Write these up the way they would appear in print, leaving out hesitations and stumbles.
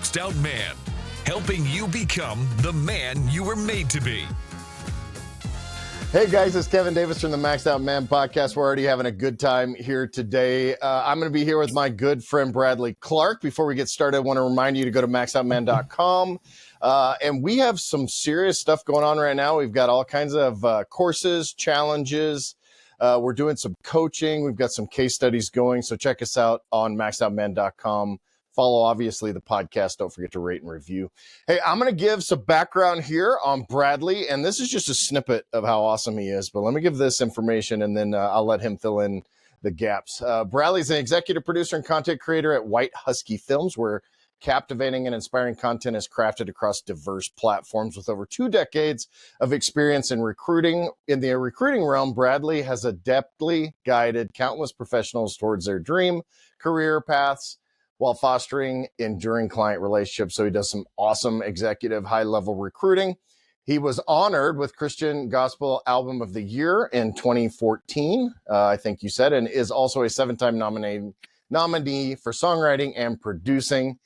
Maxed Out Man, helping you become the man you were made to be. Hey guys, it's Kevin Davis from the Maxed Out Man podcast. We're already having a good time here today. I'm going to be here with my good friend Bradley Clark. Before we get started, I want to remind you to go to maxoutman.com. And we have some serious stuff going on right now. We've got all kinds of courses, challenges. We're doing some coaching. We've got some case studies going. So check us out on maxoutman.com. Follow, obviously, the podcast. Don't forget to rate and review. Hey, I'm going to give some background here on Bradley, and this is just a snippet of how awesome he is. But let me give this information, and then I'll let him fill in the gaps. Bradley's an executive producer and content creator at White Husky Films, where captivating and inspiring content is crafted across diverse platforms. With over 2 decades of experience in recruiting, in the recruiting realm, Bradley has adeptly guided countless professionals towards their dream career paths while fostering enduring client relationships. So he does some awesome executive high-level recruiting. He was honored with Christian Gospel Album of the Year in 2014, I think you said, and is also a 7-time nominee for songwriting and producing.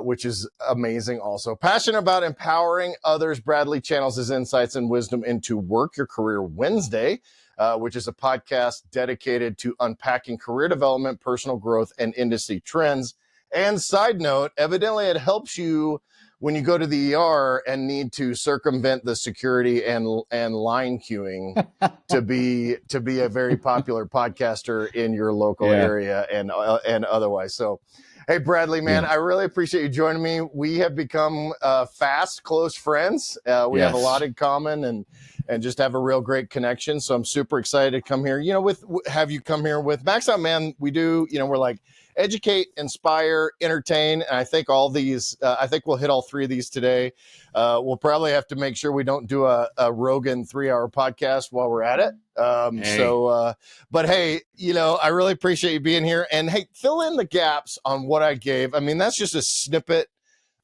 Which is amazing also. Passionate about empowering others, Bradley channels his insights and wisdom into Work Your Career Wednesday, which is a podcast dedicated to unpacking career development, personal growth, and industry trends. And side note, evidently it helps you when you go to the ER and need to circumvent the security and line queuing to be a very popular podcaster in your local area and otherwise. So, hey, Bradley, man, I really appreciate you joining me. We have become fast, close friends. We have a lot in common and just have a real great connection. So I'm super excited to come here. You know, have you come here with Maxed Out Man. We do, we're like educate, inspire, entertain. And I think all these, I think we'll hit all 3 of these today. We'll probably have to make sure we don't do a Rogan 3-hour podcast while we're at it. But hey, I really appreciate you being here, and hey, fill in the gaps on what I gave. I mean, that's just a snippet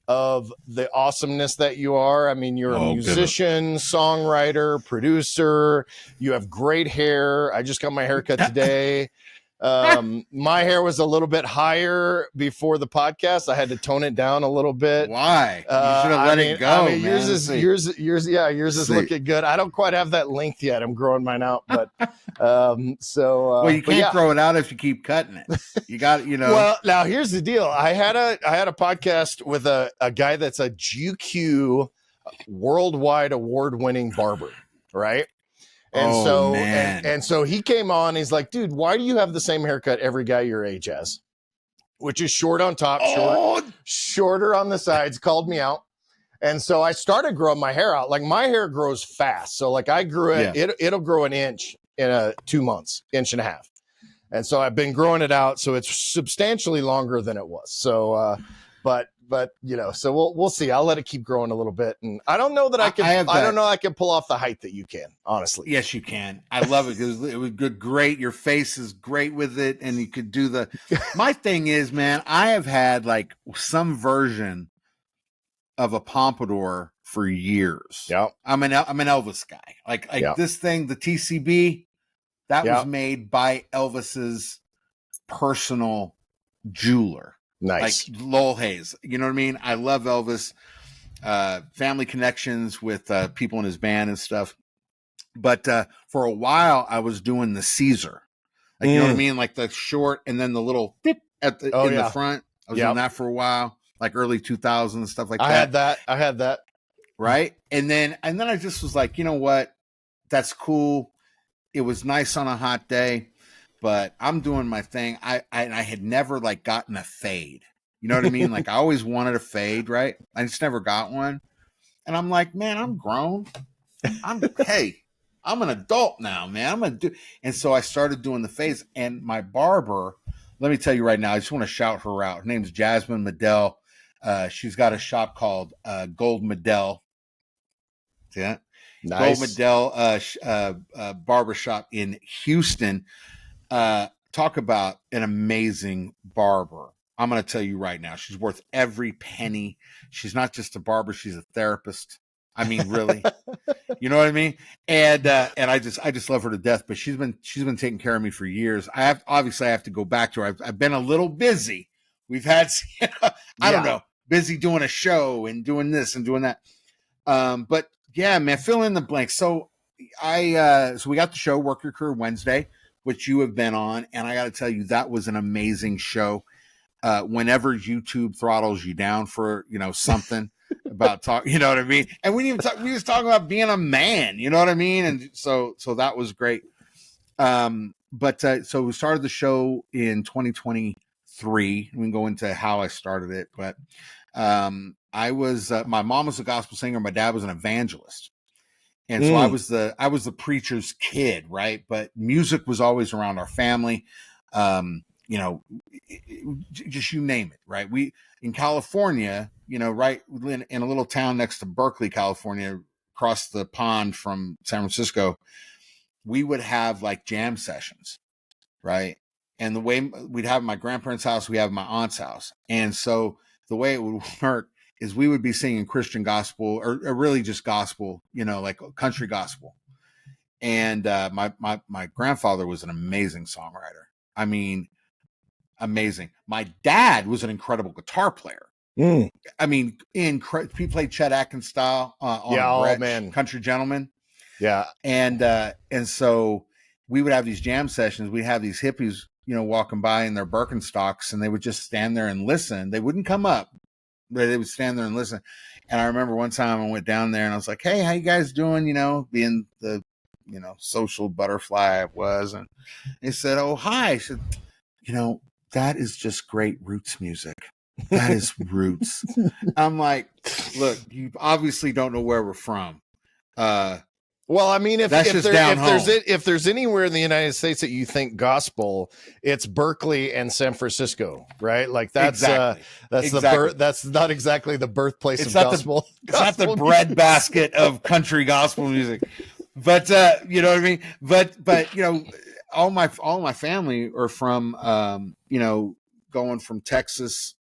of the awesomeness that you are. I mean, you're a musician, songwriter, producer. You have great hair. I just got my haircut today. My hair was a little bit higher before the podcast. I had to tone it down a little bit. Why? You should have let it go. Yours is looking good. I don't quite have that length yet. I'm growing mine out, but well, you can't grow it out if you keep cutting it. You got, Well, now here's the deal. I had a podcast with a guy that's a GQ worldwide award-winning barber, right? And so he came on, he's like, dude, why do you have the same haircut every guy your age has? Which is short on top, shorter on the sides, called me out. And so I started growing my hair out. Like, my hair grows fast. So like I grew it, it'll grow an inch in 2 months, inch and a half. And so I've been growing it out. So it's substantially longer than it was. So, but so we'll see. I'll let it keep growing a little bit, and I don't know that I can. I don't know I can pull off the height that you can. Honestly, yes, you can. I love it because it was good, great. Your face is great with it, and you could do the. My thing is, man, I have had like some version of a pompadour for years. Yeah, I'm an Elvis guy. Like this thing, the TCB, that was made by Elvis's personal jeweler. Nice. Like Lowell Hayes. You know what I mean? I love Elvis. Family connections with people in his band and stuff. But for a while, I was doing the Caesar. Like, you know what I mean? Like the short and then the little dip at the the front. I was doing that for a while, like early 2000s and stuff like that. I had that. Right. And then I just was like, you know what? That's cool. It was nice on a hot day. But I'm doing my thing. I had never like gotten a fade. You know what I mean? Like, I always wanted a fade, right? I just never got one. And I'm like, man, I'm grown. I'm an adult now, man. I'm gonna do. And so I started doing the fades. And my barber, let me tell you right now, I just want to shout her out. Her name is Jasmine Medell. She's got a shop called Gold Medell. See that? Nice. Gold Medell barbershop in Houston. Talk about an amazing barber. I'm going to tell you right now, she's worth every penny. She's not just a barber; she's a therapist. I mean, really, you know what I mean? And I just love her to death. But she's been taking care of me for years. I have to go back to her. I've been a little busy. We've had, I don't know. busy doing a show and doing this and doing that. But yeah, man, fill in the blanks. So so we got the show Work Your Career Wednesday, which you have been on, and I got to tell you, that was an amazing show. Whenever YouTube throttles you down for, something about talk, you know what I mean? And we didn't even talk, we was talking about being a man, you know what I mean? And so that was great. So we started the show in 2023. We can go into how I started it, but I was my mom was a gospel singer, my dad was an evangelist. And so I was the preacher's kid, right? But music was always around our family. Just you name it, right? We in California, right in a little town next to Berkeley, California, across the pond from San Francisco, we would have like jam sessions, right? And the way we'd have my grandparents' house, we have my aunt's house. And so the way it would work is we would be singing Christian gospel or really just gospel, like country gospel. And my grandfather was an amazing songwriter. I mean, amazing. My dad was an incredible guitar player. I mean, he played Chet Atkins style on Gretsch, Country Gentleman. Yeah. And so we would have these jam sessions. We'd have these hippies, walking by in their Birkenstocks, and they would just stand there and listen. They wouldn't come up, but they would stand there and listen. And I remember one time I went down there and I was like, "Hey, how you guys doing?" Being the, social butterfly I was. And they said, "Oh, hi." I said, "That is just great roots music. That is roots." I'm like, "Look, you obviously don't know where we're from." Well, I mean, if there's anywhere in the United States that you think gospel, it's Berkeley and San Francisco, right? Like that's that's not exactly the birthplace of gospel. It's not the breadbasket of country gospel music, but you know what I mean. But all my family are from going from Texas,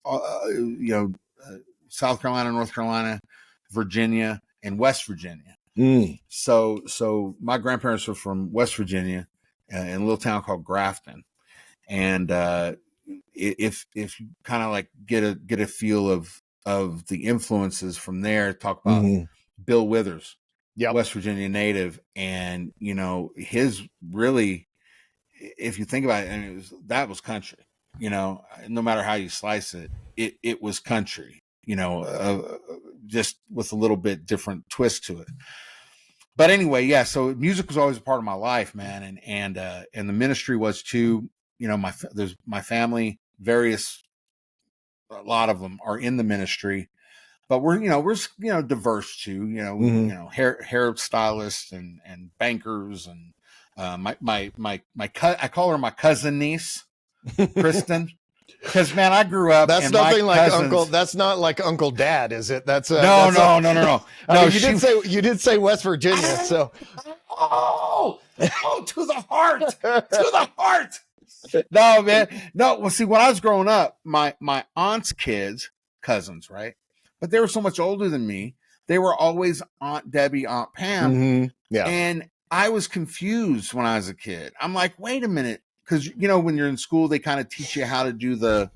South Carolina, North Carolina, Virginia, and West Virginia. So my grandparents were from West Virginia, in a little town called Grafton. And if you kind of like get a feel of the influences from there, talk about Bill Withers, West Virginia native, and his really, if you think about it, that was country. No matter how you slice it, it was country. Just with a little bit different twist to it. But anyway, yeah. So music was always a part of my life, man, and the ministry was too. There's my family, a lot of them are in the ministry, but we're diverse too. Hair stylists and bankers and I call her my cousin niece, Kristen. Because man, I grew up. That's nothing like Uncle. That's not like Uncle Dad, is it? That's no. I mean, you did say West Virginia, so to the heart. No, man, no. Well, see, when I was growing up, my aunt's cousins, right? But they were so much older than me. They were always Aunt Debbie, Aunt Pam, and I was confused when I was a kid. I'm like, wait a minute. Because when you're in school, they kind of teach you how to do the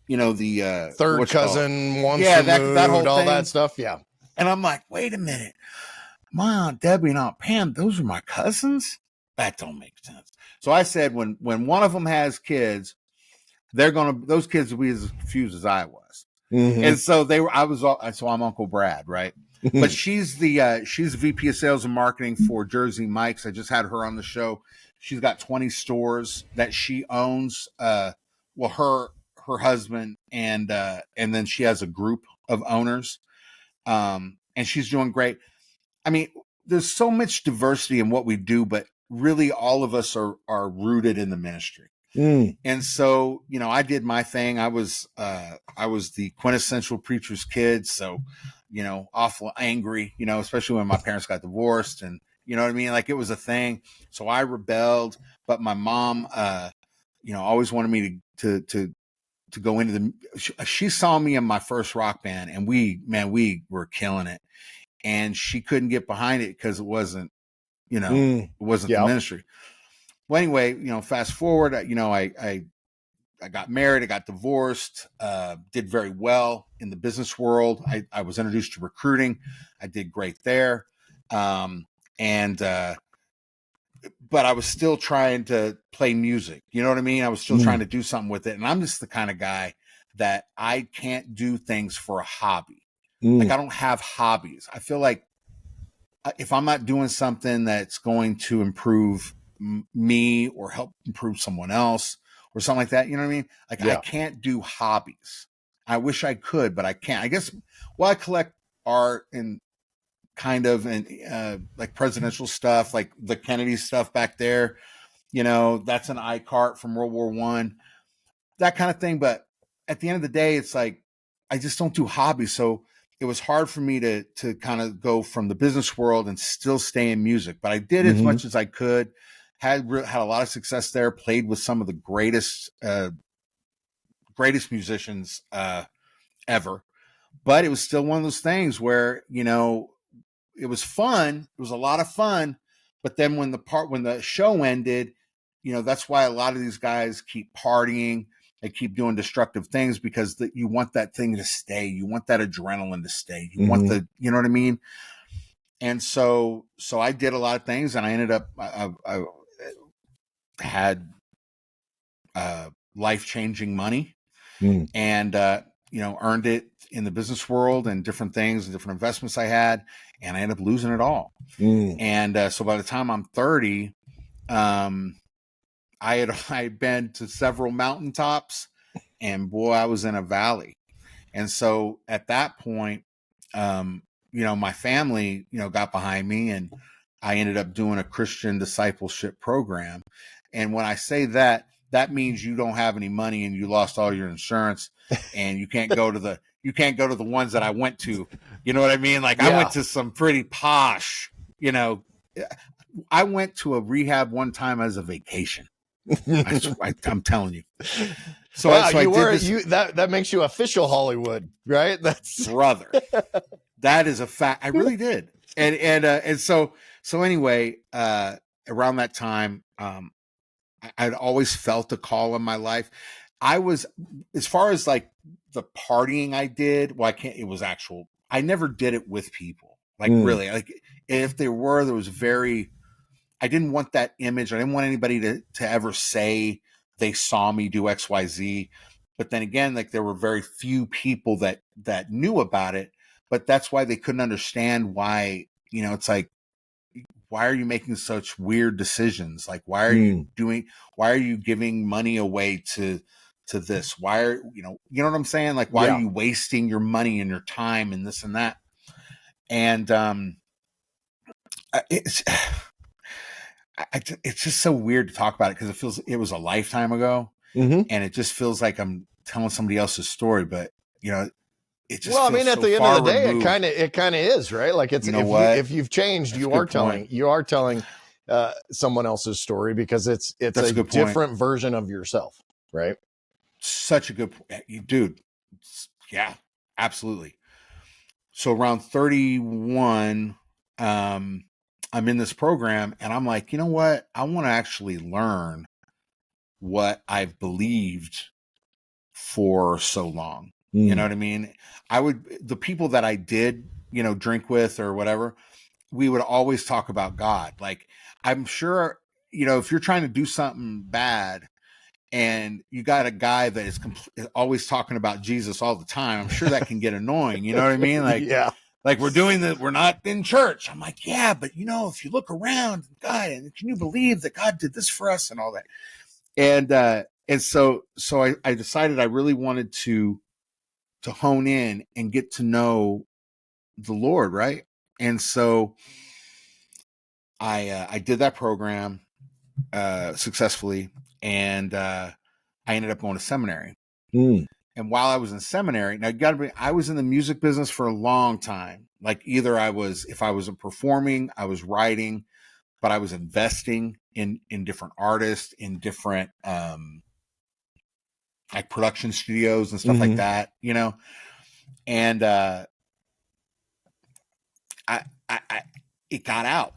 third cousin, once that whole all thing. that stuff. Yeah, and I'm like, wait a minute, my Aunt Debbie and Aunt Pam, those are my cousins. That don't make sense. So I said, when one of them has kids, those kids will be as confused as I was. And so so I'm Uncle Brad, right? But she's the VP of sales and marketing for Jersey Mike's. I just had her on the show. She's got 20 stores that she owns. Her husband and then she has a group of owners. And she's doing great. I mean, there's so much diversity in what we do, but really all of us are rooted in the ministry. And so, I did my thing. I was the quintessential preacher's kid. So, awful angry, especially when my parents got divorced, and you know what I mean? Like it was a thing. So I rebelled, but my mom, always wanted me to go into she saw me in my first rock band, and we were killing it, and she couldn't get behind it because it wasn't, the ministry. Well, anyway, fast forward, I got married, I got divorced, did very well in the business world. I was introduced to recruiting. I did great there. And but I was still trying to play music. You know what I mean? I was still trying to do something with it. And I'm just the kind of guy that I can't do things for a hobby. Like I don't have hobbies. I feel like if I'm not doing something that's going to improve me or help improve someone else or something like that, you know what I mean? Like I can't do hobbies. I wish I could, but I can't. I guess, well, I collect art and kind of, and like presidential stuff, like the Kennedy stuff back there, you know, that's an eye cart from World War I, that kind of thing. But at the end of the day, it's like, I just don't do hobbies. So it was hard for me to kind of go from the business world and still stay in music, but I did as much as I could, had a lot of success there, played with some of the greatest musicians ever. But it was still one of those things where, you know, it was fun. It was a lot of fun. But then when the show ended, you know, that's why a lot of these guys keep partying. They keep doing destructive things because you want that thing to stay. You want that adrenaline to stay. You want you know what I mean? And so I did a lot of things, and I ended up, I had life-changing money and, you know, earned it in the business world and different things and different investments I had. And I ended up losing it all. And so by the time I'm 30, I had been to several mountaintops, and boy, I was in a valley. And so at that point, you know, my family, you know, got behind me, and I ended up doing a Christian discipleship program. And when I say that, that means you don't have any money and you lost all your insurance, and you can't go to the ones that I went to. You know what I mean? Like I went to some pretty posh, you know, I went to a rehab one time as a vacation. I'm telling you. So, wow, so that makes you official Hollywood, right? That's brother. That is a fact. I really did. And so anyway, around that time, I'd always felt a call in my life. I was, as far as like the partying I did, well, I never did it with people. Like really, like if there was I didn't want that image. I didn't want anybody to ever say they saw me do X, Y, Z. But then again, like there were very few people that knew about it, but that's why they couldn't understand why, you know, it's like, why are you making such weird decisions? Like, why are you giving money away to this? Why are, you know what I'm saying? Like, why are you wasting your money and your time and this and that? And, it's just so weird to talk about it because it was a lifetime ago, and it just feels like I'm telling somebody else's story. But you know, it just well, I mean, at the end of the day, removed. it kind of is, right? Like it's, you know, if you've changed, you are telling someone else's story because it's a different version of yourself, right? Such a good point, dude. Yeah, absolutely. So around 31, I'm in this program, and I'm like, you know what? I want to actually learn what I've believed for so long. You know what I mean? The people that I did, you know, drink with or whatever, we would always talk about God. Like, I'm sure, you know, if you're trying to do something bad and you got a guy that is always talking about Jesus all the time, I'm sure that can get annoying. You know what I mean? Like, like we're not in church. I'm like, yeah, but you know, if you look around, God, and can you believe that God did this for us and all that? And so I decided I really wanted to hone in and get to know the Lord, right? And so I did that program successfully, and I ended up going to seminary. And while I was in seminary, now I was in the music business for a long time. Like if I wasn't performing, I was writing, but I was investing in different artists, in different like production studios and stuff like that, you know. And I it got out.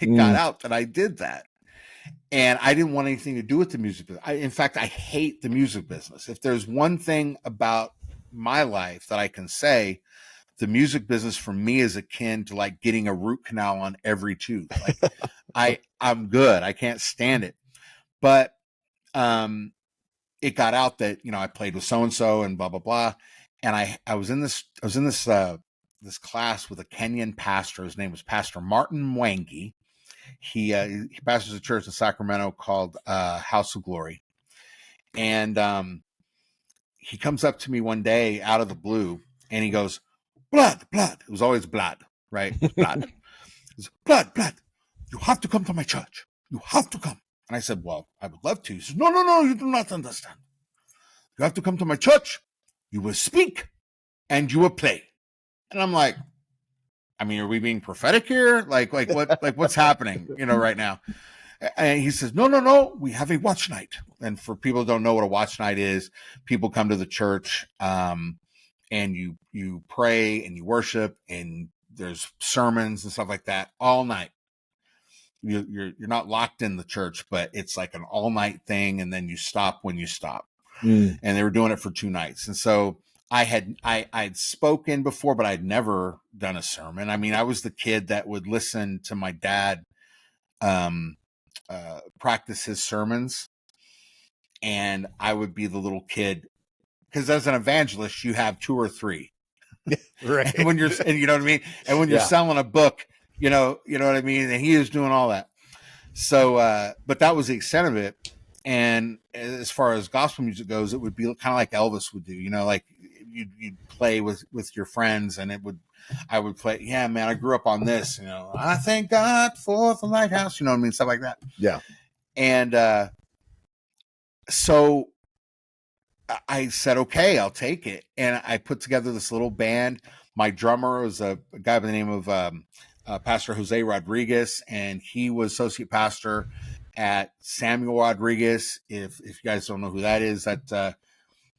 It got out that I did that. And I didn't want anything to do with the music business. In fact, I hate the music business. If there's one thing about my life that I can say, the music business for me is akin to like getting a root canal on every tooth. Like I'm good. I can't stand it. But it got out that, I played with so-and-so and blah, blah, blah. And I was in this this class with a Kenyan pastor. His name was Pastor Martin Mwangi. He pastors a church in Sacramento called House of Glory. And he comes up to me one day out of the blue and he goes, blood. It was always blood, right? It was blood. He goes, blood. You have to come to my church. You have to come. And I said, well, I would love to. He says, no, you do not understand. You have to come to my church. You will speak and you will play. And I'm like, I mean, are we being prophetic here? Like what's happening, right now? And he says, no, we have a watch night. And for people who don't know what a watch night is, people come to the church, and you pray and you worship and there's sermons and stuff like that all night. You're not locked in the church, but it's like an all night thing. And then you stop when you stop. And they were doing it for 2 nights. And so I'd spoken before, but I'd never done a sermon. I mean, I was the kid that would listen to my dad practice his sermons, and I would be the little kid, because as an evangelist, you have 2 or 3, Right. and when you're selling a book, you know what I mean. And he is doing all that. So, but that was the extent of it. And as far as gospel music goes, it would be kind of like Elvis would do, like you'd play with your friends, and I would play, yeah, man, I grew up on this, I thank God for the lighthouse, what I mean? Stuff like that. Yeah. And so I said, okay, I'll take it. And I put together this little band. My drummer was a guy by the name of Pastor Jose Rodriguez, and he was associate pastor at Samuel Rodriguez. If you guys don't know who that is,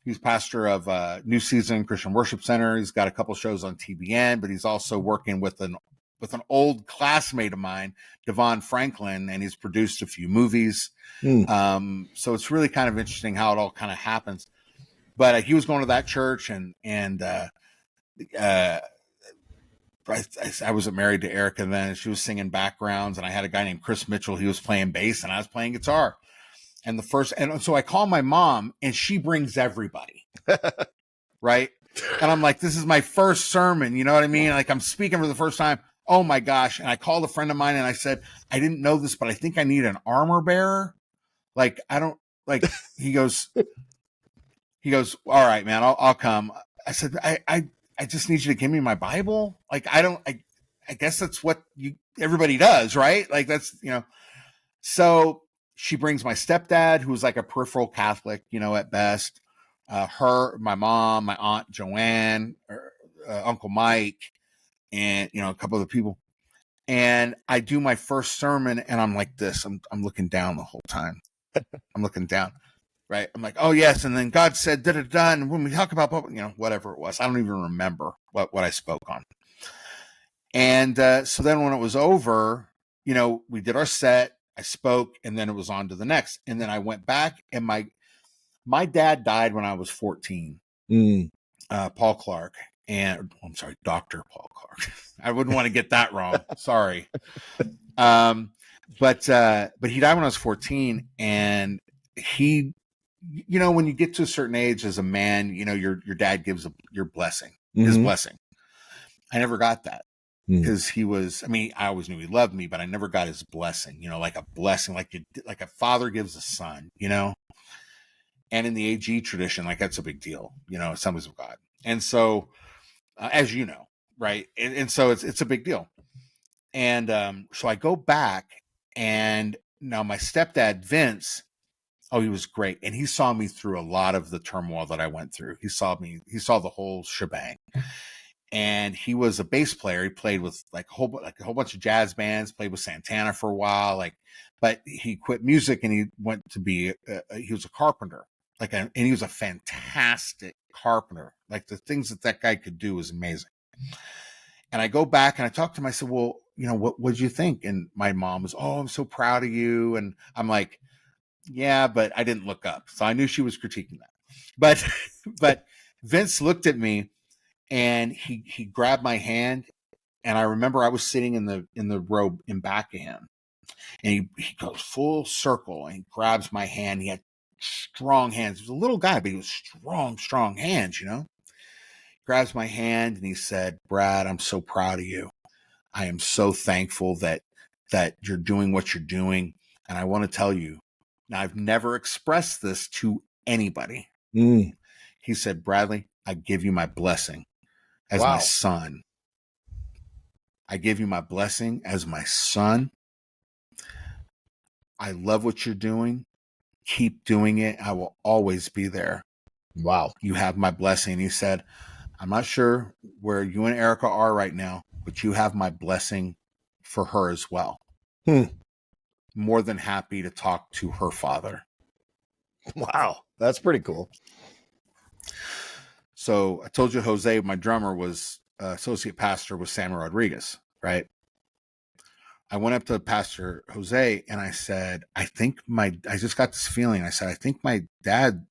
he's pastor of New Season Christian Worship Center. He's got a couple shows on TBN, but he's also working with an old classmate of mine, Devon Franklin, and he's produced a few movies. So it's really kind of interesting how it all kind of happens. But he was going to that church, and I wasn't married to Erica then. She was singing backgrounds, and I had a guy named Chris Mitchell. He was playing bass, and I was playing guitar. And so I call my mom, and she brings everybody, right? And I'm like, this is my first sermon, you know what I mean? Like, I'm speaking for the first time. Oh my gosh. And I called a friend of mine and I said, I didn't know this, but I think I need an armor bearer. Like, he goes, all right, man, I'll come. I said, I just need you to give me my Bible. Like, I guess that's what everybody does, right? Like, that's, so she brings my stepdad, who's like a peripheral Catholic, at best. My mom, my aunt Joanne, Uncle Mike, and a couple other people. And I do my first sermon, and I'm like this. I'm looking down the whole time. I'm looking down, right? I'm like, oh yes. And then God said, da da da. And when we talk about, whatever it was, I don't even remember what I spoke on. And so then when it was over, we did our set. I spoke, and then it was on to the next. And then I went back, and my dad died when I was 14. Paul Clark, and I'm sorry, Dr. Paul Clark. I wouldn't want to get that wrong. Sorry. But he died when I was 14, and he, when you get to a certain age as a man, your dad gives your blessing, his blessing. I never got that. Because he was, I always knew he loved me, but I never got his blessing, like a blessing, like a father gives a son, and in the AG tradition, like that's a big deal, Assemblies of God. And so, as you know, right. And so it's a big deal. And so I go back, and now my stepdad, Vince, he was great. And he saw me through a lot of the turmoil that I went through. He saw the whole shebang. And he was a bass player. He played with a whole bunch of jazz bands, played with Santana for a while, but he quit music and he went to be, he was a carpenter, and he was a fantastic carpenter. Like the things that guy could do was amazing. And I go back and I talked to him. I said, well, what'd you think? And my mom was, oh, I'm so proud of you. And I'm like, yeah, but I didn't look up. So I knew she was critiquing that. But Vince looked at me and he grabbed my hand. And I remember I was sitting in the row in back of him. And he goes full circle and he grabs my hand. He had strong hands. He was a little guy, but he was strong hands, Grabs my hand and he said, Brad, I'm so proud of you. I am so thankful that you're doing what you're doing. And I want to tell you, now I've never expressed this to anybody. Mm. He said, Bradley, I give you my blessing as my son. I give you my blessing as my son. I love what you're doing. Keep doing it. I will always be there. Wow. You have my blessing. He said, I'm not sure where you and Erica are right now, but you have my blessing for her as well. More than happy to talk to her father. Wow. That's pretty cool. So I told you Jose, my drummer, was associate pastor with Samuel Rodriguez, right? I went up to Pastor Jose and I said, I just got this feeling. I said, I think my dad,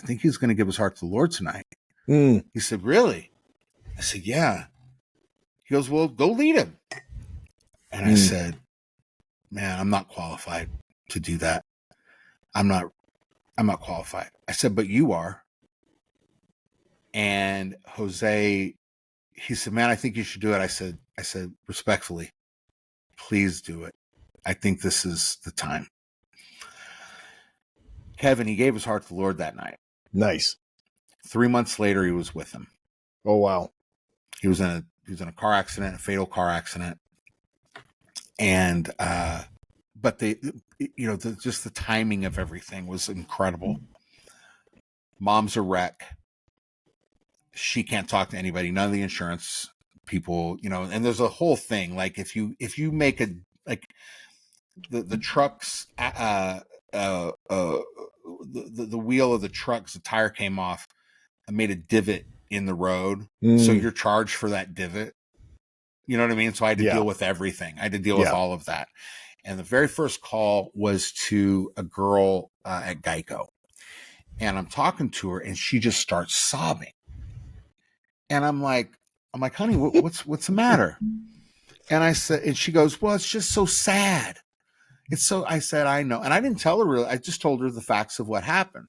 he's going to give his heart to the Lord tonight. He said, really? I said, yeah. He goes, well, go lead him. And I said, man, I'm not qualified to do that. I'm not qualified. I said, but you are. And Jose, he said, man, I think you should do it. I said, respectfully, please do it. I think this is the time. Kevin, he gave his heart to the Lord that night. Nice. 3 months later, he was with him. Oh, wow. He was in a car accident, a fatal car accident. And, but just the timing of everything was incredible. Mom's a wreck. She can't talk to anybody, none of the insurance people, and there's a whole thing. Like if you make the trucks, the wheel of the trucks, the tire came off and made a divot in the road. So you're charged for that divot. You know what I mean? So I had to deal with everything. I had to deal with all of that. And the very first call was to a girl at Geico. And I'm talking to her and she just starts sobbing. And I'm like, honey, what's the matter? And I said, and she goes, well, it's just so sad. I said, I know. And I didn't tell her really. I just told her the facts of what happened.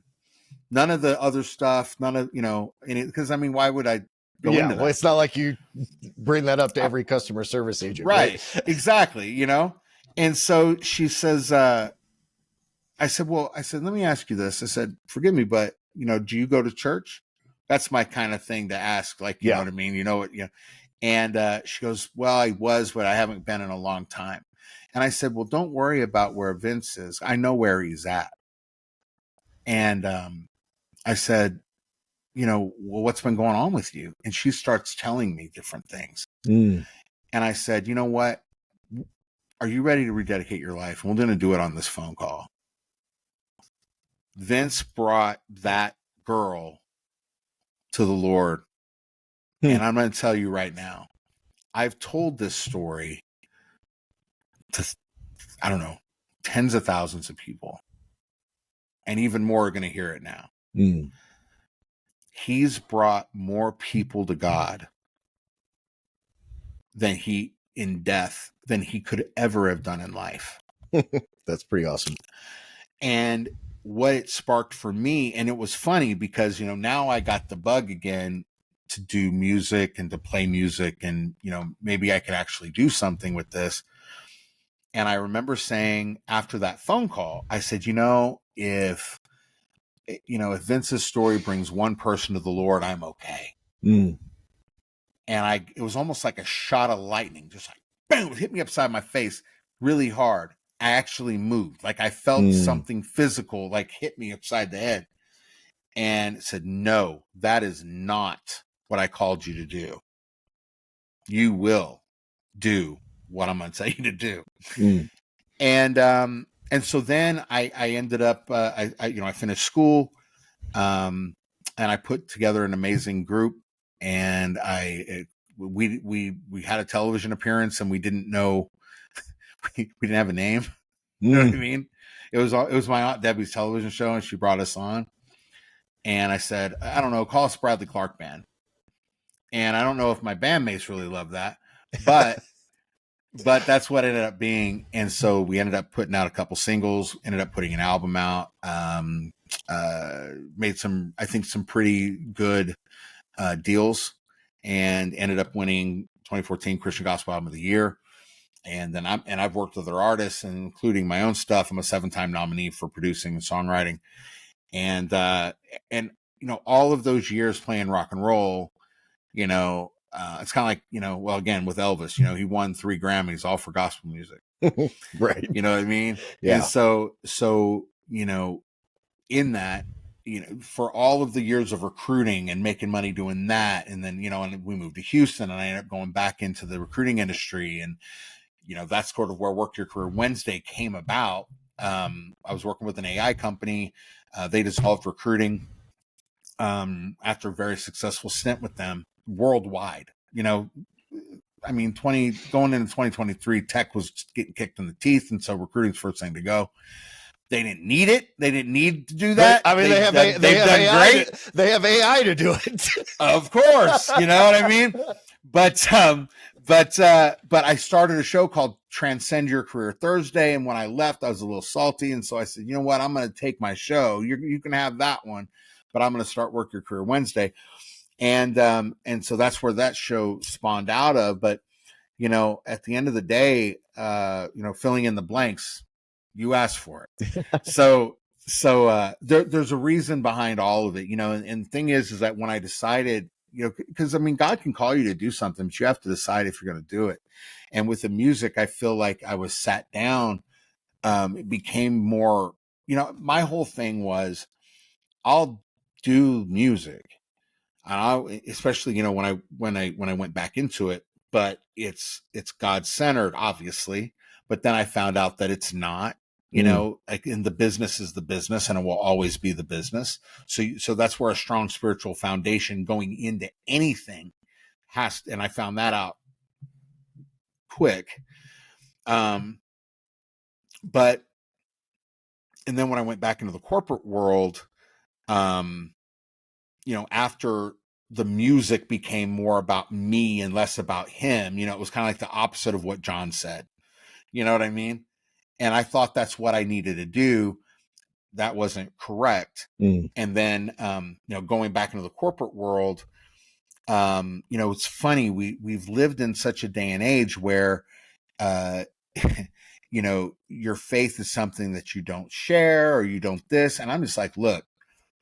None of the other stuff, because why would I go into that? Well, it's not like you bring that up to every customer service agent. Right. Exactly. And so she says, I said, let me ask you this. I said, forgive me, but, do you go to church? That's my kind of thing to ask. Like, you know what I mean? And she goes, well, I was, but I haven't been in a long time. And I said, well, don't worry about where Vince is. I know where he's at. And I said, well, what's been going on with you? And she starts telling me different things. And I said, you know what? Are you ready to rededicate your life? And we're going to do it on this phone call. Vince brought that girl to the Lord. And I'm going to tell you right now, I've told this story to, I don't know, tens of thousands of people. And even more are going to hear it now. He's brought more people to God than he could ever have done in life. That's pretty awesome. And what it sparked for me, and it was funny because, now I got the bug again to do music and to play music and, maybe I could actually do something with this. And I remember saying after that phone call, I said, if Vince's story brings one person to the Lord, I'm okay. And it was almost like a shot of lightning, just like, boom, it hit me upside my face really hard. I actually moved. Like I felt something physical, like hit me upside the head. And it said, no, that is not what I called you to do. You will do what I'm going to tell you to do. And so then I ended up, I finished school, and I put together an amazing group, and I we had a television appearance and we didn't know we didn't have a name. You know what I Mm. mean? It was my Aunt Debbie's television show, and she brought us on. And I said, I don't know, call us Bradley Clark Band. And I don't know if my bandmates really love that, but that's what it ended up being. And so we ended up putting out a couple singles, ended up putting an album out, made some, I think, some pretty good deals, and ended up winning 2014 Christian Gospel Album of the Year. And then I've worked with other artists, including my own stuff. I'm a 7-time nominee for producing and songwriting. And you know, all of those years playing rock and roll, you know, it's kind of like, you know, well, again, with Elvis, you know, he won 3 Grammys, all for gospel music. Right. You know what I mean? Yeah. And so, you know, in that, you know, for all of the years of recruiting and making money doing that, and then, you know, and we moved to Houston, and I ended up going back into the recruiting industry. And, you know, that's sort of where Work Your Career Wednesday came about. I was working with an AI company. They dissolved recruiting after a very successful stint with them worldwide. You know, I mean, going into 2023, tech was getting kicked in the teeth, and so recruiting's first thing to go. They didn't need it. They didn't need to do that. I mean, they have AI. They have AI to do it. Of course, you know what I mean. But I started a show called Transcend Your Career Thursday, and when I left, I was a little salty, and so I said, you know what, I'm going to take my show. You can have that one, but I'm going to start Work Your Career Wednesday, and so that's where that show spawned out of. But you know, at the end of the day, you know, filling in the blanks, you asked for it. so there's a reason behind all of it, you know, and the thing is that when I decided, you know, because I mean, God can call you to do something, but you have to decide if you're going to do it. And with the music, I feel like I was sat down. It became more, you know, my whole thing was, I'll do music, and especially, you know, when I went back into it, but it's God centered, obviously. But then I found out that it's not. You know, like, in the business is the business, and it will always be the business. So that's where a strong spiritual foundation going into anything has, and I found that out quick. But, and then when I went back into the corporate world, you know, after the music became more about me and less about him, you know, it was kind of like the opposite of what John said. You know what I mean? And I thought that's what I needed to do. That wasn't correct. And then, you know, going back into the corporate world, you know, it's funny. We've lived in such a day and age where, you know, your faith is something that you don't share, or you don't this. And I'm just like, look,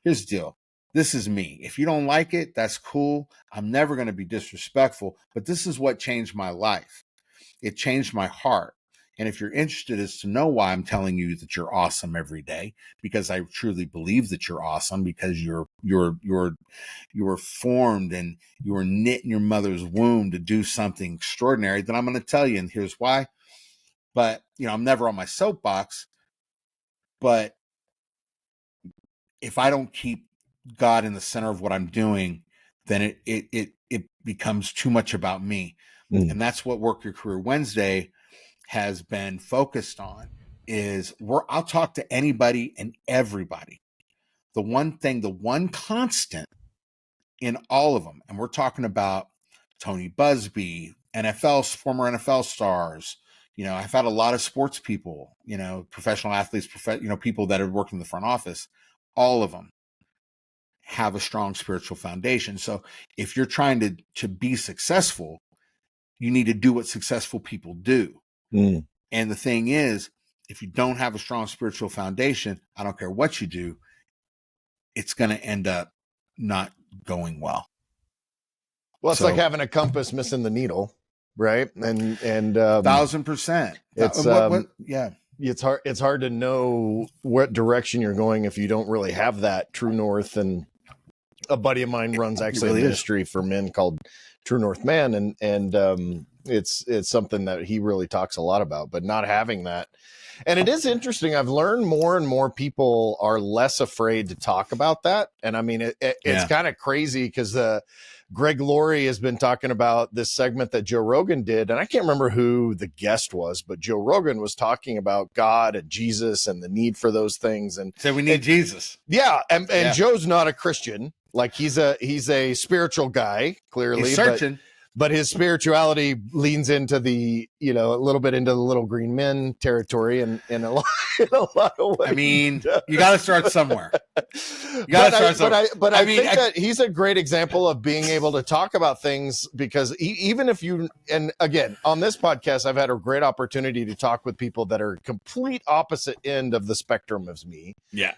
here's the deal. This is me. If you don't like it, that's cool. I'm never going to be disrespectful, but this is what changed my life. It changed my heart. And if you're interested as to know why I'm telling you that you're awesome every day, because I truly believe that you're awesome, because you were formed and you were knit in your mother's womb to do something extraordinary, then I'm going to tell you, and here's why. But, you know, I'm never on my soapbox, but if I don't keep God in the center of what I'm doing, then it becomes too much about me. And that's what Work Your Career Wednesday has been focused on, is I'll talk to anybody and everybody. The one constant in all of them, and we're talking about Tony Busby, former NFL stars. You know, I've had a lot of sports people, you know, professional athletes, you know, people that have worked in the front office. All of them have a strong spiritual foundation. So if you're trying to be successful, you need to do what successful people do. And the thing is, if you don't have a strong spiritual foundation, I don't care what you do, it's going to end up not going well. Well, it's like having a compass missing the needle, right? And 1,000%. It's hard to know what direction you're going if you don't really have that true north. And a buddy of mine runs actually a ministry for men called True North Man, and it's something that he really talks a lot about. But not having that, And it is interesting. I've learned more and more people are less afraid to talk about that. And I mean, it's kind of crazy because Greg Laurie has been talking about this segment that Joe Rogan did. And I can't remember who the guest was, but Joe Rogan was talking about God and Jesus and the need for those things. And so we need Jesus. Yeah. And Joe's not a Christian. Like he's a spiritual guy, clearly. He's searching. But his spirituality leans into the, a little bit into the little green men territory and in a lot of ways. I mean, you got to start somewhere. But I think that he's a great example of being able to talk about things because even if you, and again, on this podcast, I've had a great opportunity to talk with people that are complete opposite end of the spectrum as me. Yeah.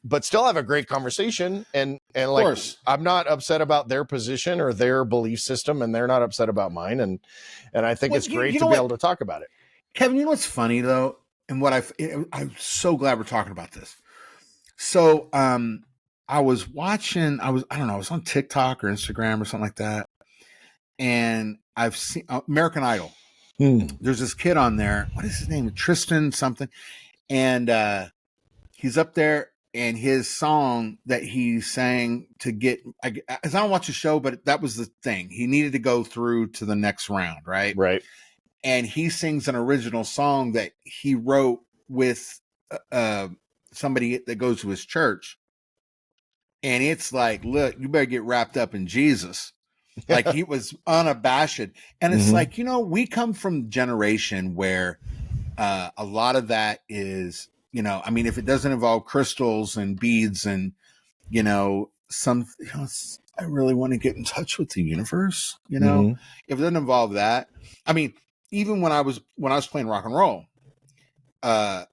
But still have a great conversation and like, I'm not upset about their position or their belief system and they're not upset about mine. And I think it's great to be able to talk about it. Kevin, you know what's funny though? And I'm so glad we're talking about this. So, I was on TikTok or Instagram or something like that. And I've seen American Idol. There's this kid on there. What is his name? Tristan something. And, he's up there and his song that he sang to get, I don't watch the show, but that was the thing. He needed to go through to the next round. Right. Right. And he sings an original song that he wrote with, somebody that goes to his church. And it's like, look, you better get wrapped up in Jesus. Like he was unabashed. And it's like, we come from a generation where a lot of that is, if it doesn't involve crystals and beads and, I really want to get in touch with the universe, if it doesn't involve that. I mean, even when I was playing rock and roll, I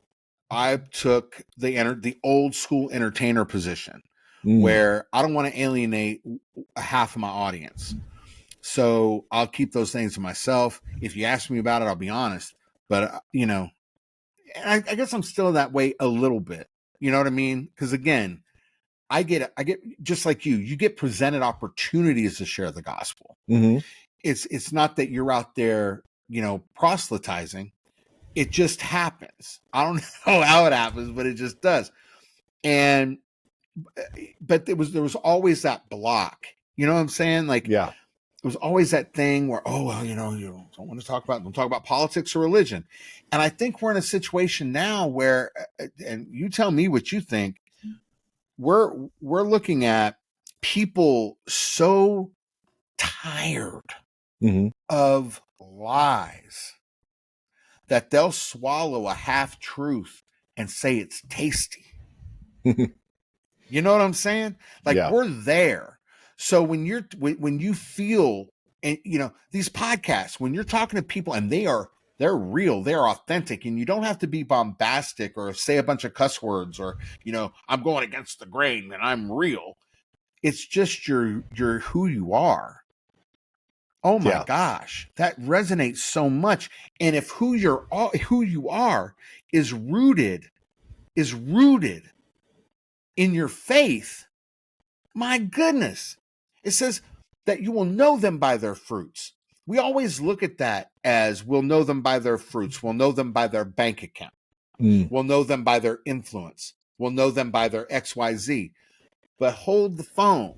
took the old school entertainer position where I don't want to alienate half of my audience. So I'll keep those things to myself. If you ask me about it, I'll be honest. But, I guess I'm still that way a little bit. You know what I mean? Because again, I get just like you get presented opportunities to share the gospel. It's not that you're out there, proselytizing. It just happens. I don't know how it happens, but it just does. But there was always that block. You know what I'm saying? Like, yeah, it was always that thing where, you don't want to talk about politics or religion. And I think we're in a situation now where, and you tell me what you think, we're looking at people so tired of lies that they'll swallow a half truth and say it's tasty. You know what I'm saying? Like we're there. So when you feel, and these podcasts, when you're talking to people and they're real, they're authentic, and you don't have to be bombastic or say a bunch of cuss words or, I'm going against the grain and I'm real. It's just you're who you are. Oh my gosh, that resonates so much. And if who you are is rooted in your faith, my goodness, it says that you will know them by their fruits. We always look at that as we'll know them by their fruits. We'll know them by their bank account. We'll know them by their influence. We'll know them by their XYZ. But hold the phone.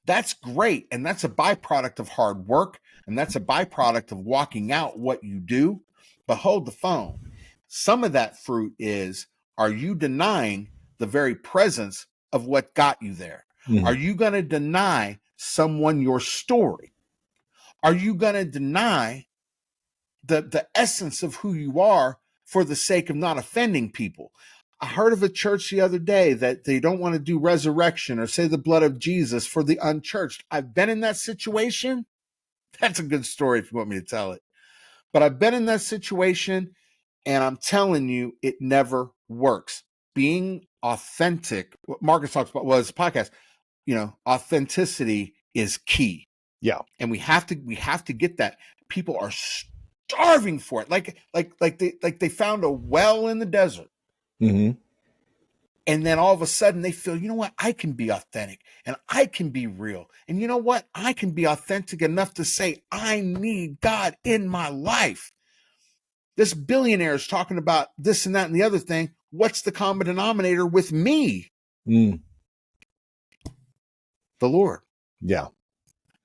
That's great. And that's a byproduct of hard work. And that's a byproduct of walking out what you do. But hold the phone. Some of that fruit is, are you denying the very presence of what got you there? Are you going to deny someone your story? Are you going to deny the essence of who you are for the sake of not offending people? I heard of a church the other day that they don't want to do resurrection or say the blood of Jesus for the unchurched. I've been in that situation. That's a good story if you want me to tell it. But I've been in that situation, and I'm telling you, it never works. Being authentic, what Marcus talks about was podcast, authenticity is key. Yeah. And we have to get that. People are starving for it. Like they found a well in the desert. And then all of a sudden they feel, you know what? I can be authentic and I can be real. And you know what? I can be authentic enough to say, I need God in my life. This billionaire is talking about this and that and the other thing. What's the common denominator with me? Mm. The Lord. Yeah.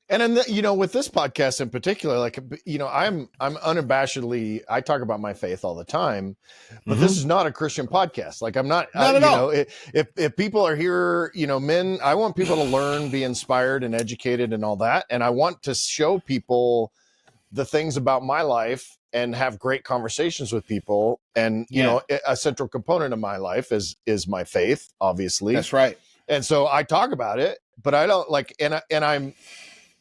And then, with this podcast in particular, like, I'm unabashedly, I talk about my faith all the time, but this is not a Christian podcast. Like, I'm not, Not at all. If people are here, men, I want people to learn, be inspired and educated and all that. And I want to show people the things about my life and have great conversations with people. And, a central component of my life is my faith, obviously. That's right. And so I talk about it, but I don't like,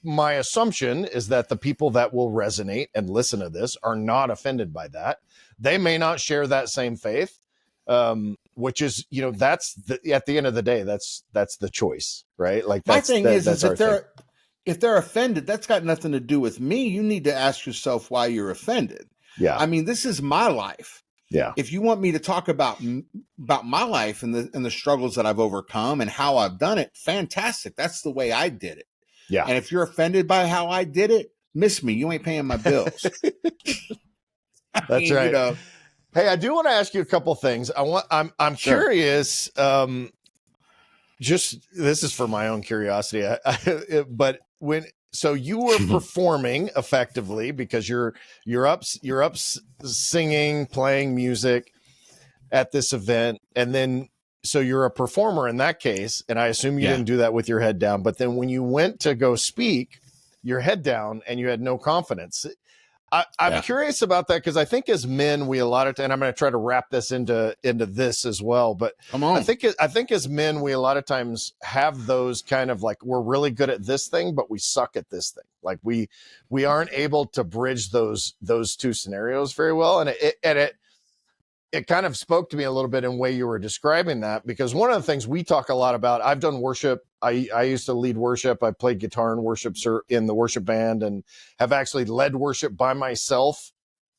my assumption is that the people that will resonate and listen to this are not offended by that. They may not share that same faith, which is, that's at the end of the day, that's the choice, right? Like, my thing is if they're offended, that's got nothing to do with me. You need to ask yourself why you're offended. Yeah. I mean, this is my life. Yeah. If you want me to talk about my life and the struggles that I've overcome and how I've done it, fantastic. That's the way I did it. Yeah. And if you're offended by how I did it, miss me. You ain't paying my bills. That's right. Hey, I do want to ask you a couple things. I'm Sure. curious. Just this is for my own curiosity. But so you were performing effectively because you're up singing, playing music at this event, and then. So you're a performer in that case, and I assume you didn't do that with your head down. But then when you went to go speak, your head down, and you had no confidence. I'm curious about that because I think as men, we a lot of time, and I'm going to try to wrap this into this as well. But come on, I think as men, we a lot of times have those kind of like we're really good at this thing, but we suck at this thing. Like we aren't able to bridge those two scenarios very well, and it kind of spoke to me a little bit in the way you were describing that, because one of the things we talk a lot about, I've done worship. I used to lead worship. I played guitar in the worship band and have actually led worship by myself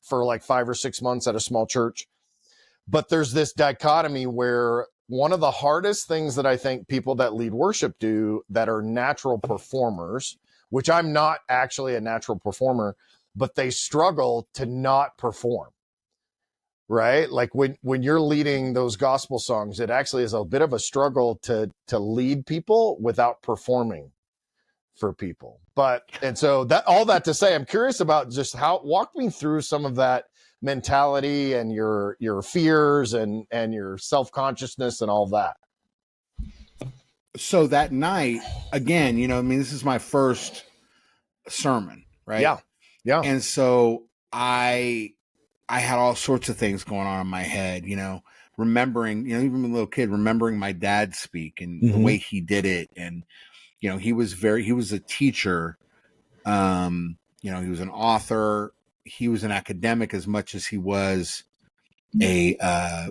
for like 5 or 6 months at a small church. But there's this dichotomy where one of the hardest things that I think people that lead worship do that are natural performers, which I'm not actually a natural performer, but they struggle to not perform. Right? Like when you're leading those gospel songs, it actually is a bit of a struggle to lead people without performing for people. And so all that to say, I'm curious about just walk me through some of that mentality and your fears and your self-consciousness and all that. So that night, again, this is my first sermon, right? Yeah. Yeah. And so I had all sorts of things going on in my head, remembering, even a little kid, remembering my dad speak and the way he did it. And, he was a teacher. He was an author. He was an academic as much as he was a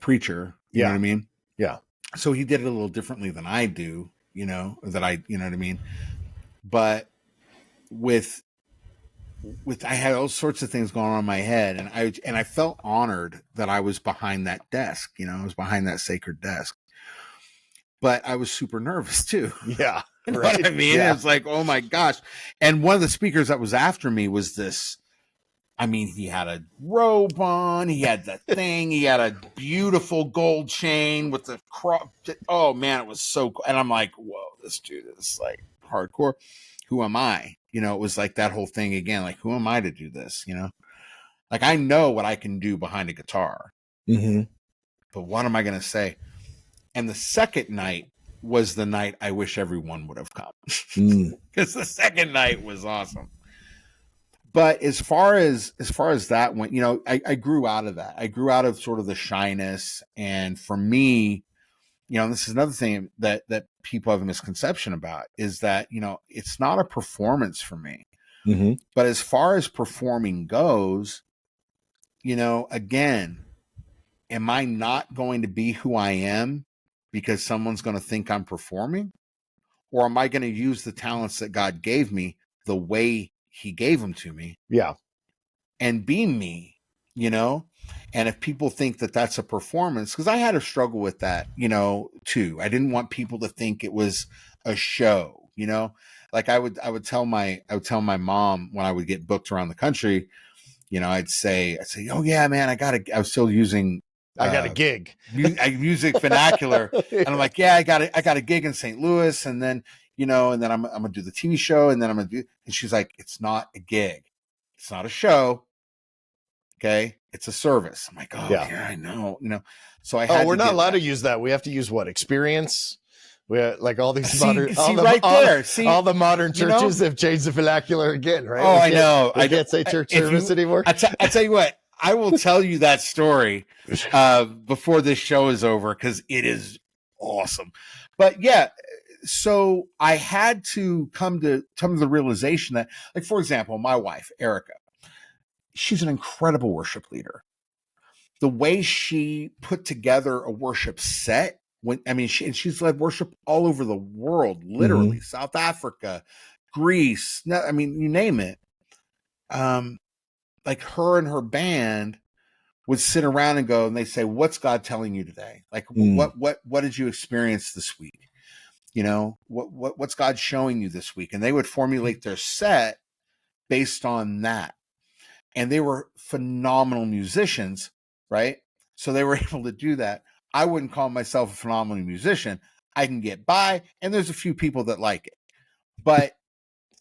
preacher. You know what I mean? Yeah. So he did it a little differently than I do, you know what I mean? But I had all sorts of things going on in my head, and I felt honored that I was behind that desk. I was behind that sacred desk, but I was super nervous too. Yeah, you know what I mean? Yeah. It's like, oh my gosh! And one of the speakers that was after me was this. I mean, he had a robe on, he had the thing, he had a beautiful gold chain with the cross. Oh man, it was so cool. And I'm like, whoa, this dude is like hardcore. Who am I? It was like that whole thing again. Like, who am I to do this? Like I know what I can do behind a guitar, but what am I going to say? And the second night was the night I wish everyone would have come, because the second night was awesome. But as far as that went, I grew out of that. I grew out of sort of the shyness, and for me, this is another thing that people have a misconception about is that, it's not a performance for me. But as far as performing goes, again, am I not going to be who I am because someone's going to think I'm performing? Or am I going to use the talents that God gave me the way he gave them to me? Yeah. And be me, And if people think that that's a performance, because I had a struggle with that, too. I didn't want people to think it was a show, Like I would tell my mom when I would get booked around the country, I'd say, oh yeah, man, I was still using, I got a gig. Music vernacular. And I'm like, yeah, I got a gig in St. Louis. And then, and then I'm going to do the TV show. And then I'm going to do, and she's like, it's not a gig. It's not a show. Okay. It's a service. I'm like, oh yeah, I know, so I had we're not allowed to use that. We have to use what? Experience? We like all these all the modern churches have changed the vernacular again, right? Oh, I know. I can't say church service anymore. I tell you what, I will tell you that story before this show is over because it is awesome. But yeah, so I had to come to the realization that, like, for example, my wife, Erica, she's an incredible worship leader. The way she put together a worship set, she's led worship all over the world, literally, South Africa, Greece, you name it. Like her and her band would sit around and go, and they say, what's God telling you today? Like, what did you experience this week? What's God showing you this week? And they would formulate their set based on that. And they were phenomenal musicians, right? So they were able to do that. I wouldn't call myself a phenomenal musician. I can get by, and there's a few people that like it. But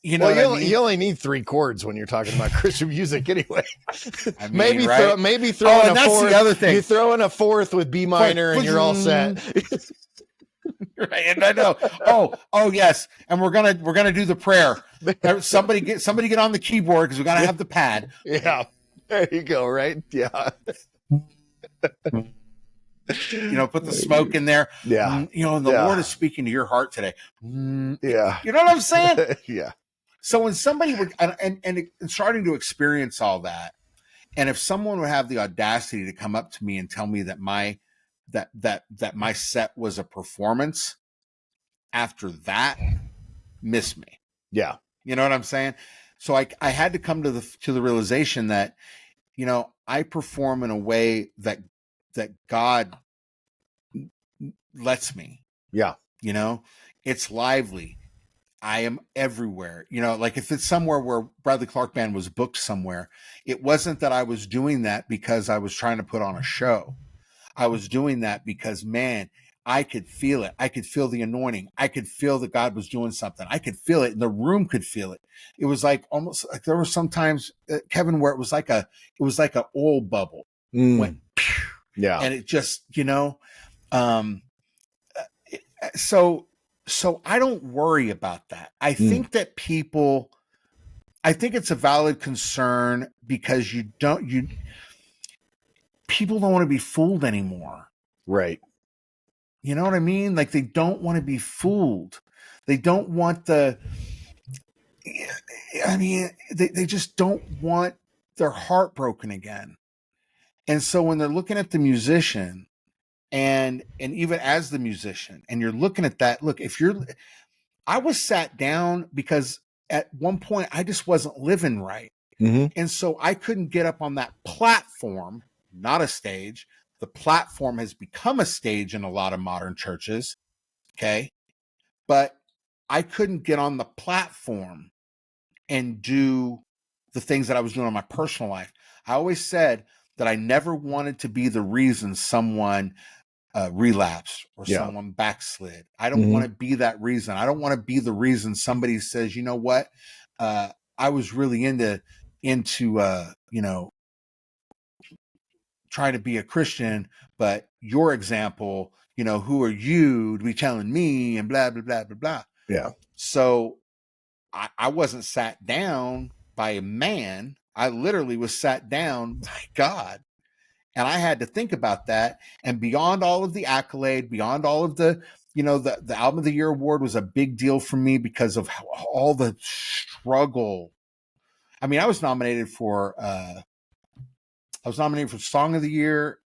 you only need 3 chords when you're talking about Christian music anyway. Maybe throw in a fourth. The other thing. You throw in a fourth with B minor and you're all set. Right, and I know. Oh yes, and we're gonna do the prayer. Somebody get on the keyboard because we gotta have the pad. Yeah, there you go. Right, yeah. Put the smoke in there. Yeah, and the Lord is speaking to your heart today. Yeah, you know what I'm saying? Yeah. So when somebody would and starting to experience all that, and if someone would have the audacity to come up to me and tell me that my set was a performance, after that, miss me. Yeah. You know what I'm saying? So I had to come to the realization that, I perform in a way that God lets me. Yeah. It's lively. I am everywhere. Like if it's somewhere where Bradley Clark Band was booked somewhere, it wasn't that I was doing that because I was trying to put on a show. I was doing that because, man, I could feel it. I could feel the anointing. I could feel that God was doing something. I could feel it, and the room could feel it. It was like almost like there were sometimes, Kevin, where it was like a oil bubble went, pew, yeah, and it just, so I don't worry about that. I think that I think it's a valid concern because people don't want to be fooled anymore. Right. You know what I mean? Like they don't want to be fooled. They don't want they just don't want their heart broken again. And so when they're looking at the musician and even as the musician, and you're looking at that, look, I was sat down because at one point I just wasn't living right. And so I couldn't get up on that platform, not a stage. The platform has become a stage in a lot of modern churches. Okay. But I couldn't get on the platform and do the things that I was doing in my personal life. I always said that I never wanted to be the reason someone relapsed or someone backslid. I don't want to be that reason. I don't want to be the reason somebody says, you know what? I was really into trying to be a Christian, but your example, who are you to be telling me and blah, blah, blah, blah, blah. Yeah. So I wasn't sat down by a man. I literally was sat down by God. And I had to think about that. And beyond all of the accolade, beyond all of the, the Album of the Year award was a big deal for me because of all the struggle. I mean, I was nominated for Song of the Year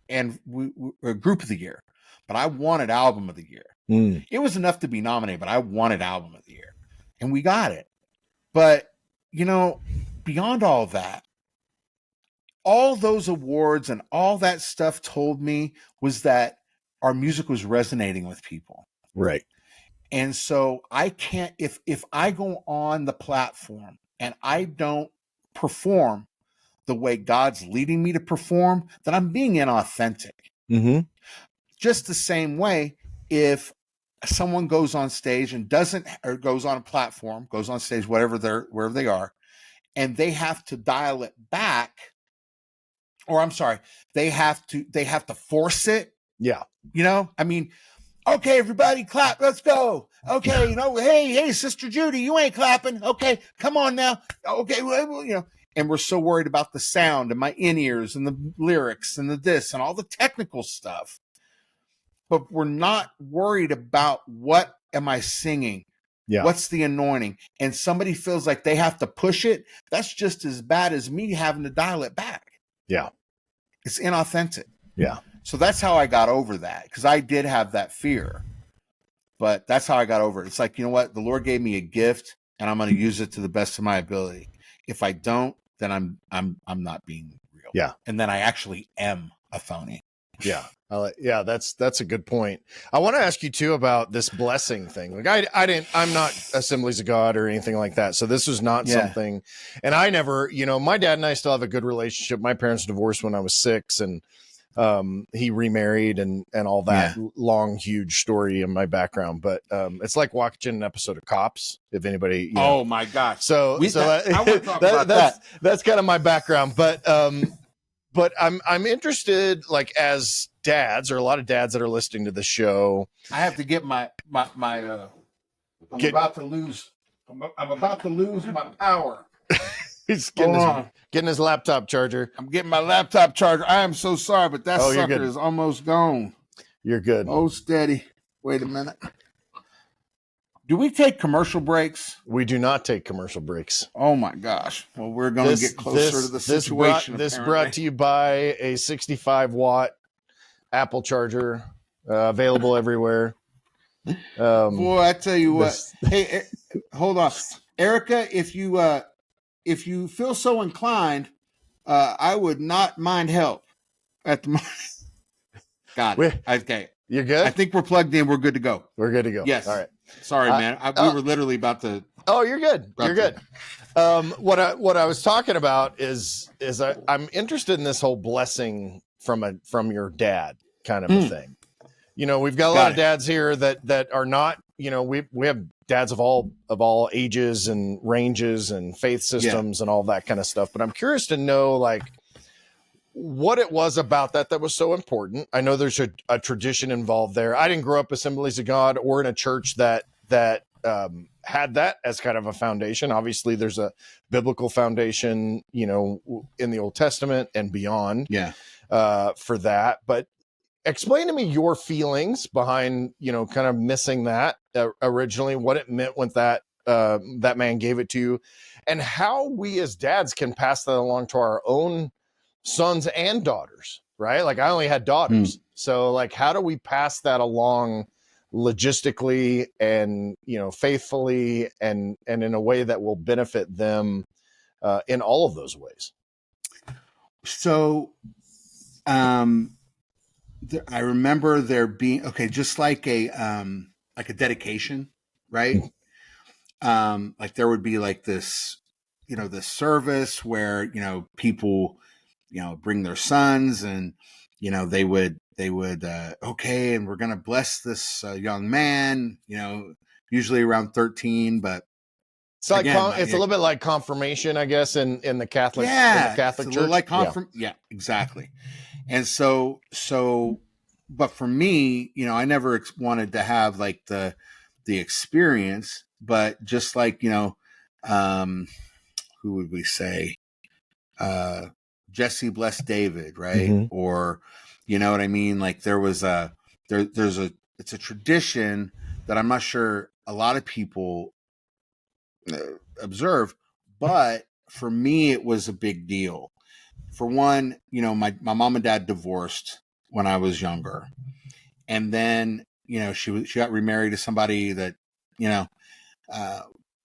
and Group of the Year, but I wanted Album of the Year. It was enough to be nominated, but I wanted Album of the Year, and we got it. But, beyond all that, all those awards and all that stuff told me was that our music was resonating with people. Right. And so I can't, if I go on the platform and I don't perform the way God's leading me to perform, then I'm being inauthentic. Mm-hmm. Just the same way, if someone goes on stage and doesn't, or goes on a platform, goes on stage, wherever they are, and they have to dial it back, or I'm sorry, they have to force it. Yeah. You know, I mean, okay, everybody clap, let's go. Okay, you know, hey, Sister Judy, you ain't clapping. Okay, come on now. Okay, well, you know, and we're so worried about the sound and my in-ears and the lyrics and the this and all the technical stuff. But we're not worried about what am I singing? Yeah. What's the anointing? And somebody feels like they have to push it. That's just as bad as me having to dial it back. Yeah. It's inauthentic. Yeah. So that's how I got over that, because I did have that fear. But that's how I got over it. It's like, you know what? The Lord gave me a gift, and I'm going to use it to the best of my ability. If I don't, then I'm not being real. Yeah. And then I actually am a phony. Yeah. Yeah, that's a good point. I want to ask you too about this blessing thing. Like I'm not Assemblies of God or anything like that. So this was not something, and I never, you know, my dad and I still have a good relationship. My parents divorced when I was 6, and he remarried and all that long, huge story in my background. But it's like watching an episode of Cops, if anybody, you know. Oh my gosh. So I want to talk about that. That's kind of my background. But I'm interested, like, as dads, or a lot of dads that are listening to the show. I have to get I'm about to lose my power. He's getting his laptop charger. I'm getting my laptop charger. I am so sorry, but that sucker is almost gone. You're good. Oh, steady. Wait a minute. Do we take commercial breaks? We do not take commercial breaks. Oh my gosh. Well, we're going to get closer to the situation. This brought to you by a 65-watt Apple charger, available everywhere. Boy, I tell you what. Hey, hold on, Erica. If you feel so inclined, I would not mind help at the moment. Got it. Okay. You're good? I think we're plugged in. We're good to go. We're good to go. Yes. All right. Sorry, man. We were literally about to. Oh, you're good. You're good. What I was talking about is I'm interested in this whole blessing from your dad kind of a thing. You know, we've got a lot of dads here that are not, you know, we have dads of all ages and ranges and faith systems and all that kind of stuff. But I'm curious to know, like, what it was about that was so important. I know there's a tradition involved there. I didn't grow up Assemblies of God or in a church that had that as kind of a foundation. Obviously, there's a biblical foundation, you know, in the Old Testament and beyond. For that. But explain to me your feelings behind, you know, kind of missing that originally, what it meant when that man gave it to you, and how we as dads can pass that along to our own sons and daughters, right? Like, I only had daughters. So, like, how do we pass that along logistically and, you know, faithfully and in a way that will benefit them in all of those ways? So, I remember there being, just like a dedication, right? Like there would be like this, you know, this service where, you know, people, you know, bring their sons and, you know, they would, okay, and we're going to bless this young man, you know, usually around 13, but it's like, it's a little bit like confirmation, I guess, in the Catholic, Church. Like yeah, exactly. And so, but for me, you know, I never wanted to have like the experience, but just like, you know, who would we say? Jesse blessed David, right? Or, you know what I mean? Like there was it's a tradition that I'm not sure a lot of people observe, but for me, it was a big deal. For one, you know, my mom and dad divorced when I was younger. And then, you know, she got remarried to somebody that, you know,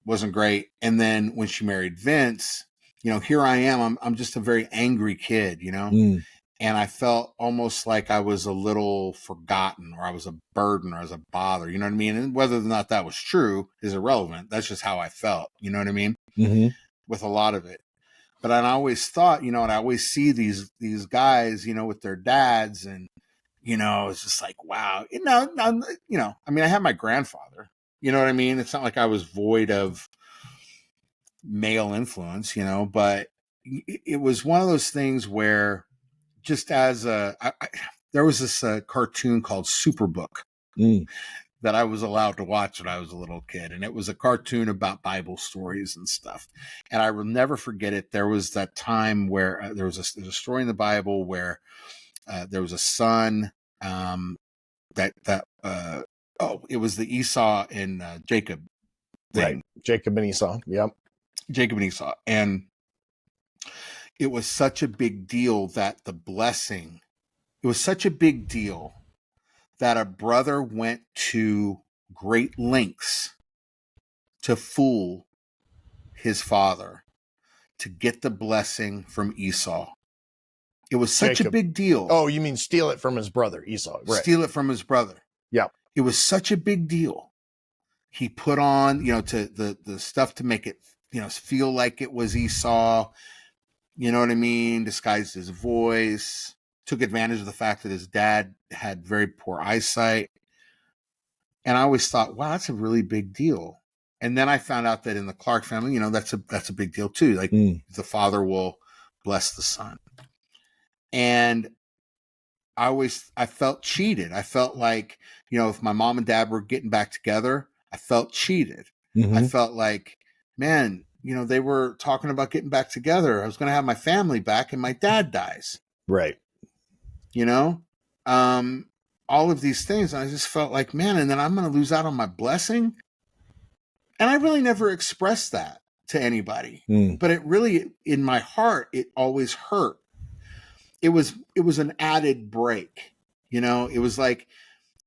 wasn't great. And then when she married Vince, you know, here I am, I'm just a very angry kid, you know, and I felt almost like I was a little forgotten, or I was a burden, or I was a bother, you know what I mean? And whether or not that was true is irrelevant. That's just how I felt, you know what I mean? With a lot of it. But I always thought, and I always see these guys, with their dads, and it's just like, wow, I mean, I had my grandfather, you know what I mean? It's not like I was void of male influence, but it was one of those things where just as there was this cartoon called Superbook that I was allowed to watch when I was a little kid. And it was a cartoon about Bible stories and stuff. And I will never forget it. There was that time where there's a story in the Bible where there was a son it was the Esau and Jacob thing. Right. Jacob and Esau. Yep. Jacob and Esau. And it was such a big deal that it was such a big deal that a brother went to great lengths to fool his father to get the blessing from Esau. It was such a big deal. Oh, you mean steal it from his brother, Esau. Right. Steal it from his brother. Yeah. It was such a big deal. He put on, to the stuff to make it, feel like it was Esau. You know what I mean? Disguised his voice, took advantage of the fact that his dad had very poor eyesight. And I always thought, wow, that's a really big deal. And then I found out that in the Clark family, that's a big deal too. Like the father will bless the son. And I felt cheated. I felt like, if my mom and dad were getting back together, I felt cheated. Mm-hmm. I felt like, man, they were talking about getting back together. I was going to have my family back and my dad dies. Right. All of these things. And I just felt like, man, and then I'm going to lose out on my blessing. And I really never expressed that to anybody, but it really, in my heart, it always hurt. It was an added break. It was like,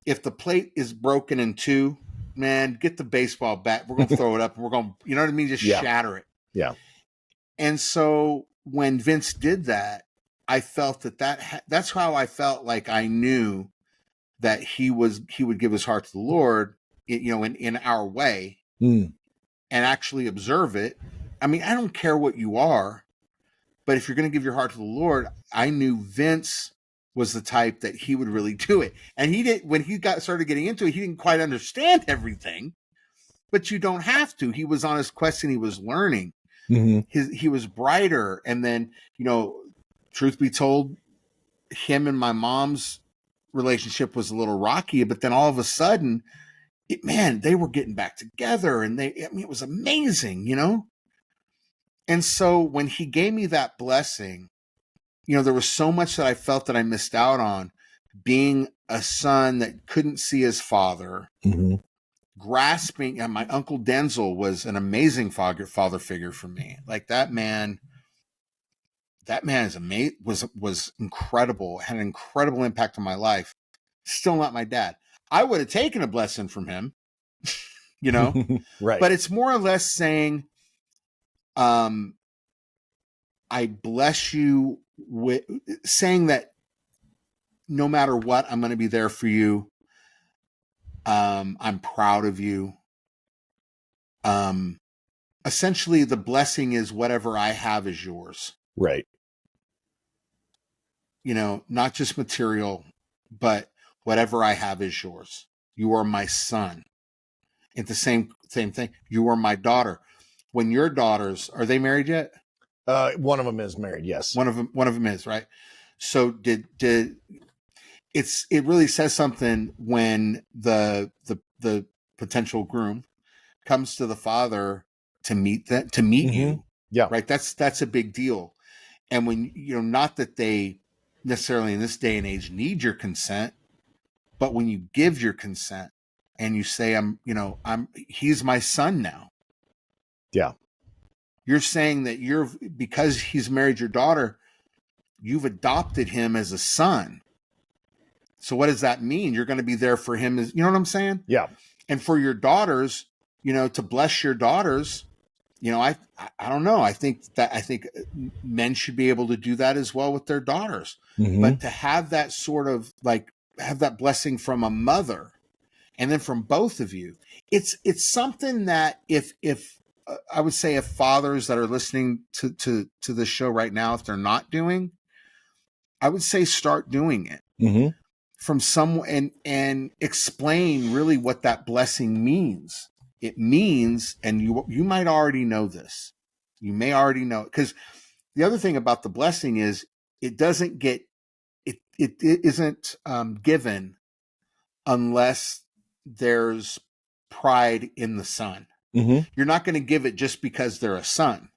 if the plate is broken in two, man, get the baseball bat. We're going to throw it up and we're going to, you know what I mean? Just shatter it. Yeah. And so when Vince did that, I felt that's how I felt like I knew that he would give his heart to the Lord, in our way and actually observe it. I mean, I don't care what you are, but if you're going to give your heart to the Lord, I knew Vince was the type that he would really do it. And he did, when he started getting into it, he didn't quite understand everything, but you don't have to. He was on his quest and he was learning. Mm-hmm. He was brighter. And then, truth be told, him and my mom's relationship was a little rocky, but then all of a sudden, they were getting back together and it was amazing, And so when he gave me that blessing, there was so much that I felt that I missed out on, being a son that couldn't see his father, grasping, and my Uncle Denzel was an amazing father figure for me. Like that man is amazing, was incredible, had an incredible impact on my life. Still not my dad. I would have taken a blessing from him, Right. But it's more or less saying, I bless you with saying that no matter what, I'm going to be there for you. I'm proud of you. Essentially the blessing is whatever I have is yours. Right. Not just material, but whatever I have is yours. You are my son. It's the same thing. You are my daughter. When your daughters, are they married yet? One of them is married. Yes. One of them is, right. So it really says something when the potential groom comes to the father to meet you. Yeah. Right. That's a big deal. And when, not that they necessarily in this day and age need your consent, but when you give your consent and you say, he's my son now. Yeah. You're saying that because he's married your daughter, you've adopted him as a son. So what does that mean? You're going to be there for him as, you know what I'm saying? Yeah. And for your daughters, to bless your daughters, I don't know. I think men should be able to do that as well with their daughters. But to have that sort of have that blessing from a mother and then from both of you, it's something that if I would say if fathers that are listening to this show right now, if they're not doing, I would say start doing it from someone and explain really what that blessing means. It means, and you might already know this. You may already know it, because the other thing about the blessing is it doesn't get it isn't given unless there's pride in the son. You're not going to give it just because they're a son.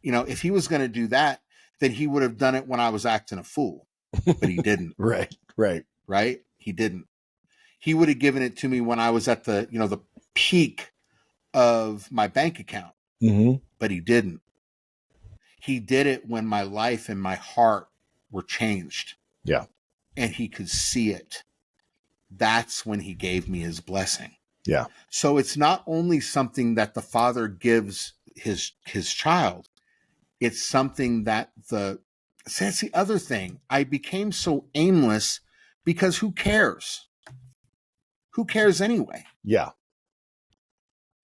You know, if he was going to do that, then he would have done it when I was acting a fool, but he didn't. Right. He didn't. He would have given it to me when I was at the, you know, the peak of my bank account, but he didn't. He did it when my life and my heart were changed. Yeah. And he could see it. That's when he gave me his blessing. Yeah. So it's not only something that the father gives his child, it's something that that's the other thing. I became so aimless because who cares? Who cares anyway? Yeah.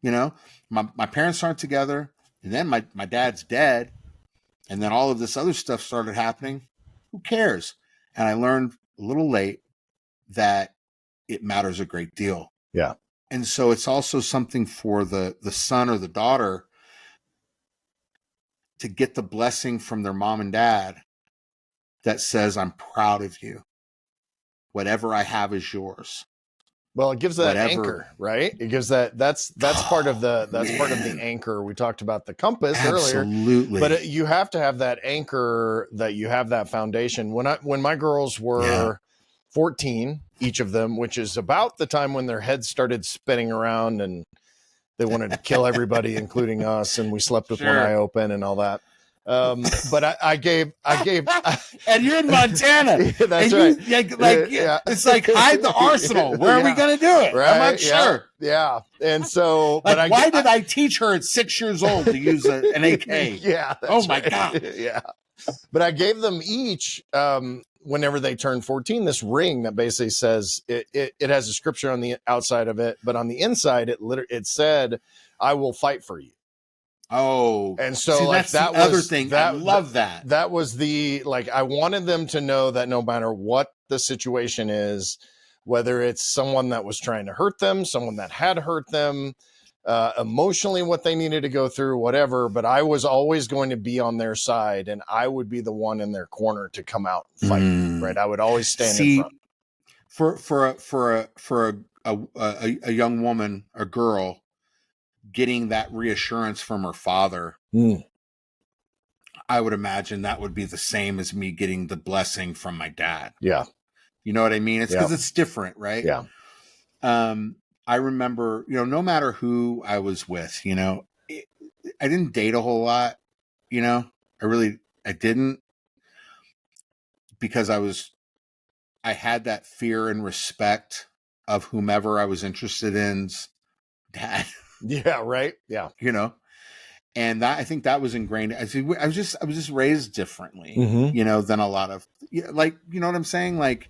You know, my parents aren't together, and then my dad's dead, and then all of this other stuff started happening. Who cares? And I learned a little late that it matters a great deal. Yeah. And so it's also something for the son or the daughter to get the blessing from their mom and dad that says, I'm proud of you. Whatever I have is yours. Well, it gives that anchor, right? It gives that's part of the part of the anchor. We talked about the compass earlier. Absolutely. But you have to have that anchor, that you have that foundation. When my girls were 14, each of them, which is about the time when their heads started spinning around and they wanted to kill everybody, including us, and we slept with one eye open and all that. But I gave, and you're in Montana. That's and right. It's like hide the arsenal. Where are we going to do it? Right? I'm not sure. Yeah. And so, like, why did I teach her at 6 years old to use an AK? Yeah. Oh my God. Yeah. But I gave them each, whenever they turned 14, this ring that basically says it has a scripture on the outside of it, but on the inside, it said, I will fight for you. Oh, and so see, like that's that the was other thing. I love that. That was the, like, I wanted them to know that no matter what the situation is, whether it's someone that was trying to hurt them, someone that had hurt them, emotionally, what they needed to go through, whatever, but I was always going to be on their side, and I would be the one in their corner to come out and fight. Right? I would always stand in front. For a young woman, a girl, getting that reassurance from her father, I would imagine that would be the same as me getting the blessing from my dad. Yeah. You know what I mean? It's because it's different, right? Yeah. I remember, you know, no matter who I was with, you know, I didn't date a whole lot, you know, I didn't, because I had that fear and respect of whomever I was interested in's dad. Yeah. Right. Yeah. You know, and I think that was ingrained. I was just raised differently, you know, than a lot of, like, you know what I'm saying? Like,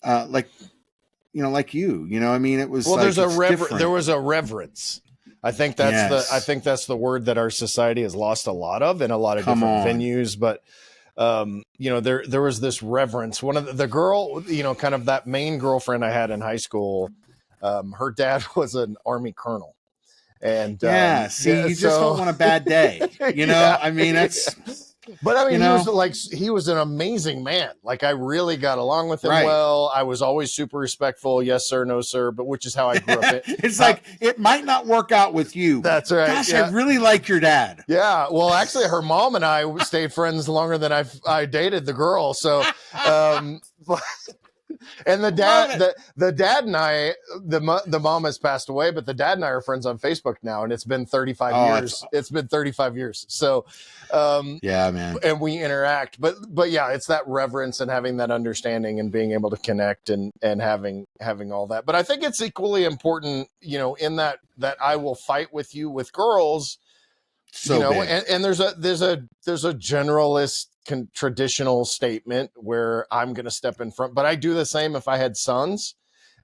you know, like you know, I mean, it was, well, there's there was a reverence. I think that's the word that our society has lost a lot of in a lot of different venues. But, you know, there was this reverence. One of the girl, you know, kind of that main girlfriend I had in high school, her dad was an Army colonel. And you just don't want a bad day, you know. I mean, but I mean, he was an amazing man. Like, I really got along with him well. I was always super respectful. Yes, sir. No, sir. But which is how I grew up. It's like, it might not work out with you. That's right. Gosh, I really like your dad. Yeah. Well, actually, her mom and I stayed friends longer than I dated the girl. So, and the dad and I, the mom has passed away, but the dad and I are friends on Facebook now, and it's been 35 years. It's been 35 years. So, yeah, man. And we interact, but yeah, it's that reverence and having that understanding and being able to connect and having all that. But I think it's equally important, you know, in that I will fight with you with girls. So, you know, and there's a generalist traditional statement where I'm going to step in front, but I do the same if I had sons.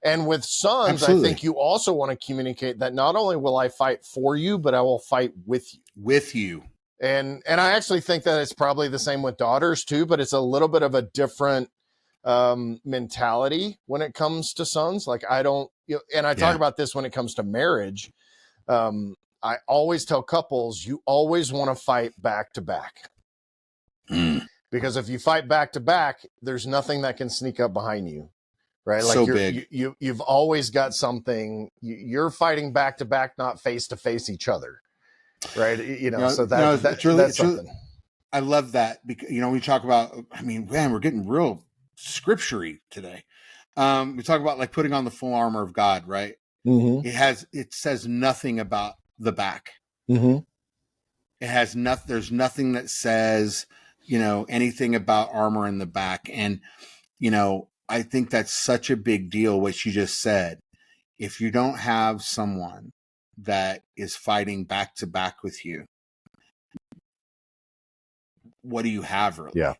And with sons, Absolutely. I think you also want to communicate that not only will I fight for you, but I will fight with you. With you. And I actually think that it's probably the same with daughters too, but it's a little bit of a different mentality when it comes to sons. Like I don't, and I talk about this when it comes to marriage. I always tell couples, you always want to fight back to back. Because if you fight back to back, there's nothing that can sneak up behind you. Right. Like So big. You've always got something. You're fighting back to back, not face to face each other. Right. So that's something. I love that because, we talk about, I mean, man, we're getting real scripture-y today. We talk about like putting on the full armor of God, right? Mm-hmm. It says nothing about the back. Mm-hmm. It has nothing. There's nothing that says, anything about armor in the back. And, I think that's such a big deal, what you just said. If you don't have someone that is fighting back to back with you, what do you have really? Yeah.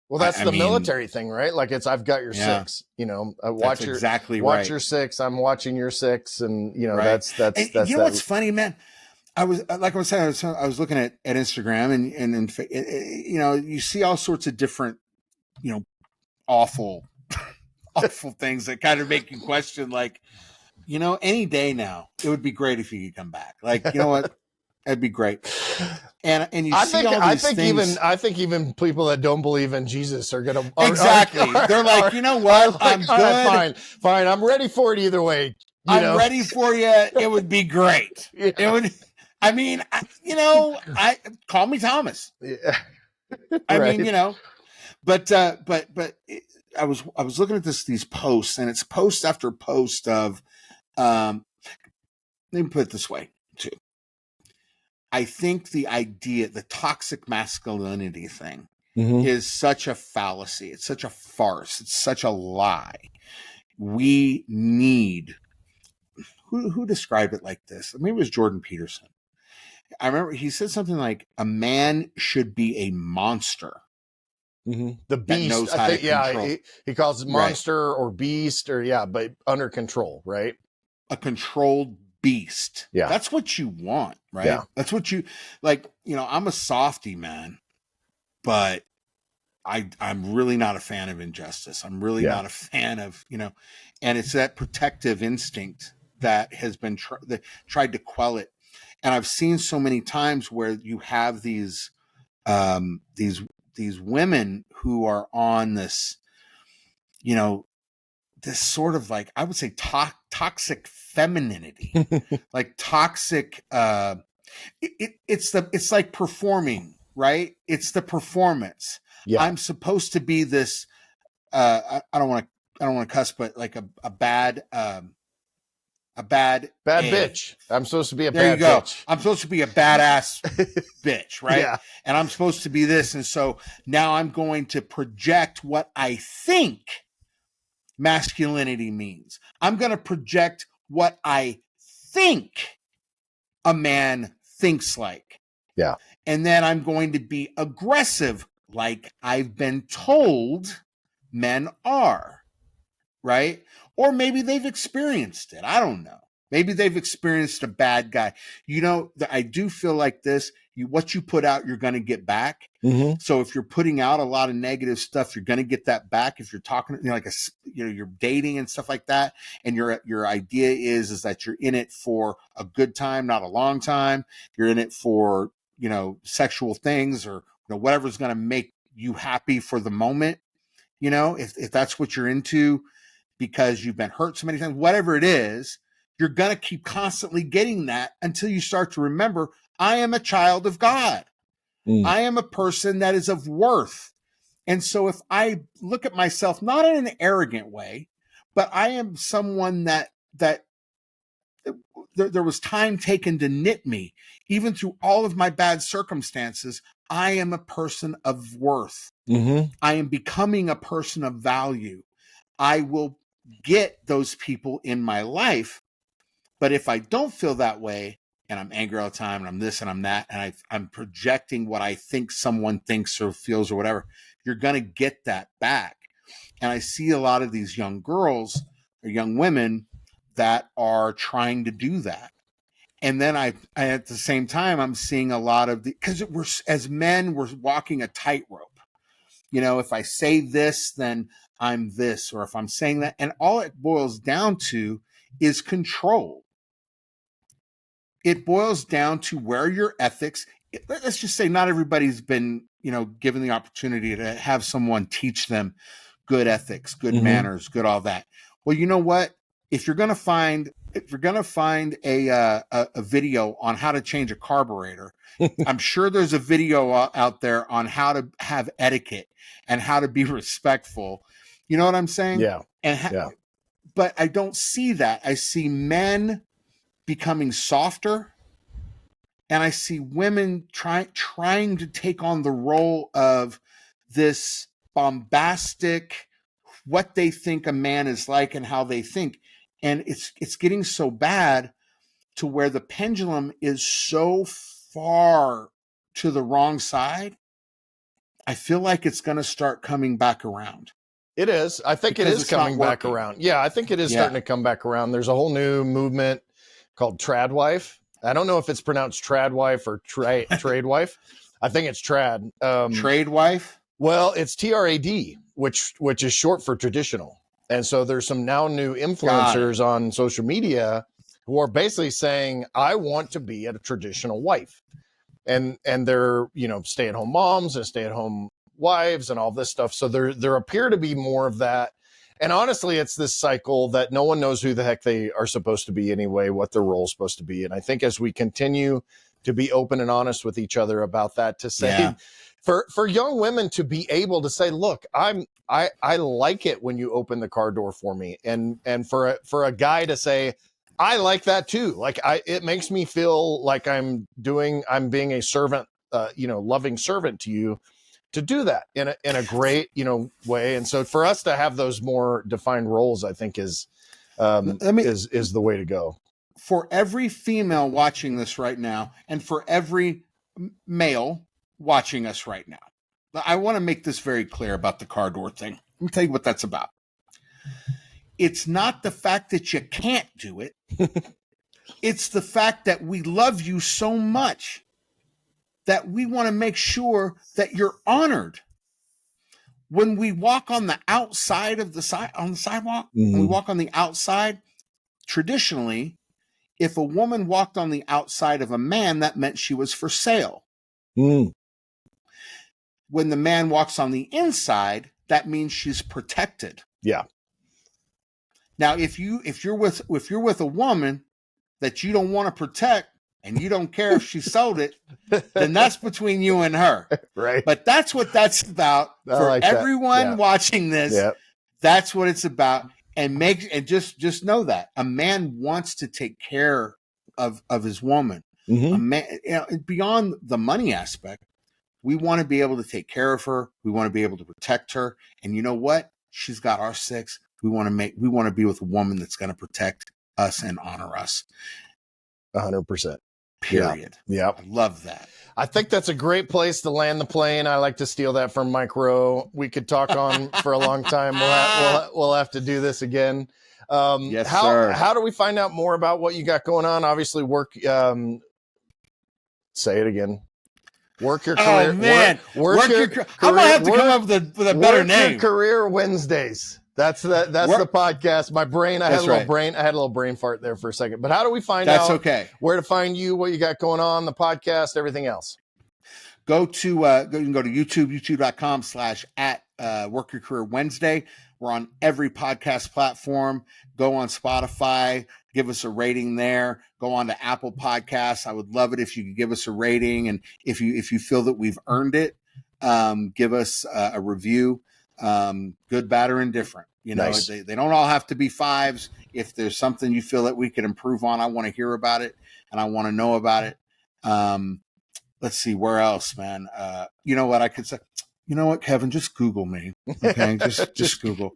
Well, that's the military thing, right? Like I've got your six, watch your six. I'm watching your six. And, that's what's funny, man? I was looking at Instagram and you see all sorts of different, awful things that kind of make you question, like, any day now, it would be great if you could come back. Like, you know what? That'd be great. And I think even people that don't believe in Jesus are gonna they're like, you know what? I'm good. Fine. I'm ready for it either way. I'm ready for you. It would be great. Yeah. It would. I mean, I call me Thomas. Yeah. I mean, but I was looking at these posts, and it's post after post of, let me put it this way too. I think the toxic masculinity thing is such a fallacy. It's such a farce. It's such a lie. We need, who described it like this? Maybe it was Jordan Peterson. I remember he said something like, a man should be a monster. Mm-hmm. The beast, knows how to control. He calls it monster or beast but under control, right? A controlled beast. Yeah. That's what you want, right? Yeah. That's what you like. I'm a softie, man, but I'm really not a fan of injustice. I'm really not a fan of, and it's that protective instinct that has been tried to quell it. And I've seen so many times where you have these women who are on this, this sort of, like, I would say toxic femininity, like toxic. It's like performing, right? It's the performance. Yeah. I'm supposed to be this. I don't want to cuss, but like a bad bitch. I'm supposed to be a there bad you go. bitch. I'm supposed to be a badass bitch, right? Yeah. And I'm supposed to be this. And so now I'm going to project what I think masculinity means. I'm going to project what I think a man thinks like. Yeah. And then I'm going to be aggressive, like I've been told men are, right? Or maybe they've experienced it. I don't know. Maybe they've experienced a bad guy. I do feel like this. What you put out, you're going to get back. Mm-hmm. So if you're putting out a lot of negative stuff, you're going to get that back. If you're talking, you're dating and stuff like that, and your idea is that you're in it for a good time, not a long time. You're in it for sexual things or whatever's going to make you happy for the moment. If that's what you're into, because you've been hurt so many times, whatever it is, you're going to keep constantly getting that until you start to remember, I am a child of God. I am a person that is of worth. And so if I look at myself, not in an arrogant way, but I am someone that there was time taken to knit me, even through all of my bad circumstances, I am a person of worth. Mm-hmm. I am becoming a person of value. I will get those people in my life. But if I don't feel that way, and I'm angry all the time, and I'm this and I'm that, and I'm projecting what I think someone thinks or feels or whatever, you're going to get that back. And I see a lot of these young girls or young women that are trying to do that. And then I at the same time, I'm seeing a lot of because as men, we're walking a tightrope. You know, if I say this, then I'm this, or if I'm saying that, and all it boils down to is control. It boils down to where your ethics. Let's just say not everybody's been, given the opportunity to have someone teach them good ethics, good manners, good all that. Well, you know what? If you're going to find a video on how to change a carburetor, I'm sure there's a video out there on how to have etiquette and how to be respectful. You know what I'm saying? Yeah. But I don't see that. I see men becoming softer, and I see women trying to take on the role of this bombastic, what they think a man is like and how they think. And it's getting so bad to where the pendulum is so far to the wrong side. I feel like it's going to start coming back around. It is. I think it is coming back around. Yeah, I think it is starting to come back around. There's a whole new movement called tradwife. I don't know if it's pronounced tradwife or tradewife. I think it's trad. Tradewife? Well, it's TRAD, which is short for traditional. And so there's some now new influencers on social media who are basically saying, I want to be a traditional wife. And they're, stay-at-home moms and stay-at-home wives and all this stuff. So there appear to be more of that. And honestly, it's this cycle that no one knows who the heck they are supposed to be anyway, what their role is supposed to be. And I think as we continue to be open and honest with each other about that, to say for young women to be able to say, look, I like it when you open the car door for me. And for a guy to say, I like that too. Like it makes me feel like I'm being a servant, loving servant to you, to do that in a great, way. And so for us to have those more defined roles, I think is the way to go. For every female watching this right now, and for every male watching us right now, I want to make this very clear about the car door thing. Let me tell you what that's about. It's not the fact that you can't do it. It's the fact that we love you so much that we want to make sure that you're honored. When we walk on the outside of the sidewalk, when we walk on the outside, traditionally, if a woman walked on the outside of a man, that meant she was for sale. When the man walks on the inside, that means she's protected. Yeah. Now, if you're with a woman that you don't want to protect and you don't care if she sold it, then that's between you and her. Right. But that's what that's about for everyone watching this. Yep. That's what it's about. And just know that a man wants to take care of his woman. A man, beyond the money aspect, we want to be able to take care of her. We want to be able to protect her. And you know what? She's got our six. We want to be with a woman that's going to protect us and honor us. 100%. Period. Yeah. I love that. I think that's a great place to land the plane. I like to steal that from Mike Rowe. We could talk on for a long time. We'll have to do this again. Yes, sir. How do we find out more about what you got going on? Obviously, work. Say it again. Work your career. Oh man, work your career. I'm gonna have to come up with a better name. Your Career Wednesdays. That's the podcast. My brain. I had a little brain fart there for a second. But how do we find out? That's okay. Where to find you? What you got going on? The podcast. Everything else. You can go to YouTube. YouTube.com/@ Work Your Career Wednesday. We're on every podcast platform. Go on Spotify. Give us a rating there. Go on to Apple Podcasts. I would love it if you could give us a rating, and if you feel that we've earned it, give us a review. Good, bad, or indifferent. Nice. They don't all have to be 5s. If there's something you feel that we could improve on, I want to hear about it and I want to know about it. Let's see, where else, man? You know what I could say? You know what, Kevin? Just Google me. Okay, just Google.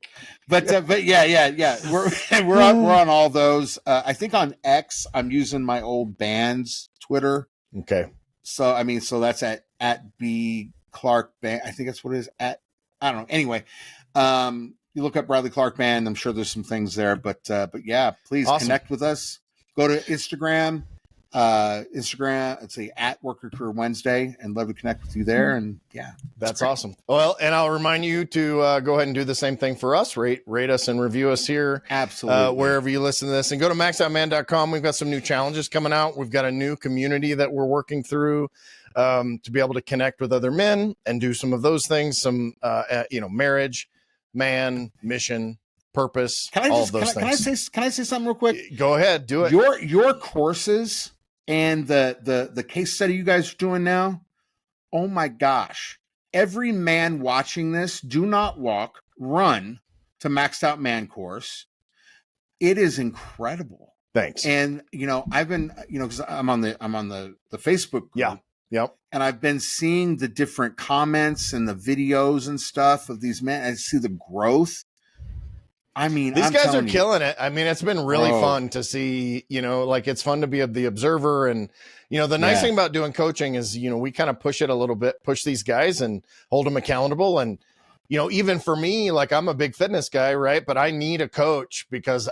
But yeah. We're on all those. I think on X, I'm using my old band's Twitter. Okay. So that's at B Clark Band. I think that's what it is. I don't know. Anyway, You look up Bradley Clark Band. I'm sure there's some things there, but yeah, please connect with us. Go to Instagram. Let's see, at Worker Career Wednesday, and love to connect with you there. And yeah, that's awesome. Well, and I'll remind you to go ahead and do the same thing for us. Rate us and review us here. Absolutely. Wherever you listen to this, and go to maxoutman.com. We've got some new challenges coming out. We've got a new community that we're working through to be able to connect with other men and do some of those things. Some, marriage, man, mission, purpose, all of those things. Can I say something real quick? Go ahead, do it. Your courses and the case study you guys are doing now. Oh my gosh. Every man watching this, do not walk, run to Maxed Out Man course. It is incredible. Thanks. And I've been, because I'm on the Facebook group. Yeah. Yep. And I've been seeing the different comments and the videos and stuff of these men. I see the growth. I mean, these guys are killing it. I mean, it's been really fun to see, it's fun to be the observer. And, the nice thing about doing coaching is, we kind of push it a little bit, push these guys and hold them accountable. And, even for me, I'm a big fitness guy, right? But I need a coach because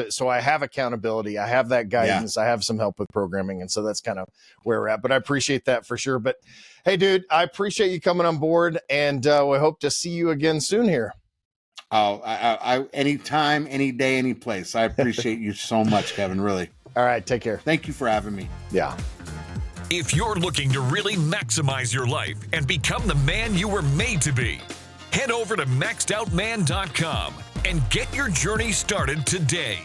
so I have accountability. I have that guidance. I have some help with programming. And so that's kind of where we're at, but I appreciate that for sure. But hey, dude, I appreciate you coming on board, and we hope to see you again soon here. Oh, I anytime, any day, any place. I appreciate you so much, Kevin, really. All right, take care. Thank you for having me. Yeah. If you're looking to really maximize your life and become the man you were made to be, head over to maxedoutman.com and get your journey started today.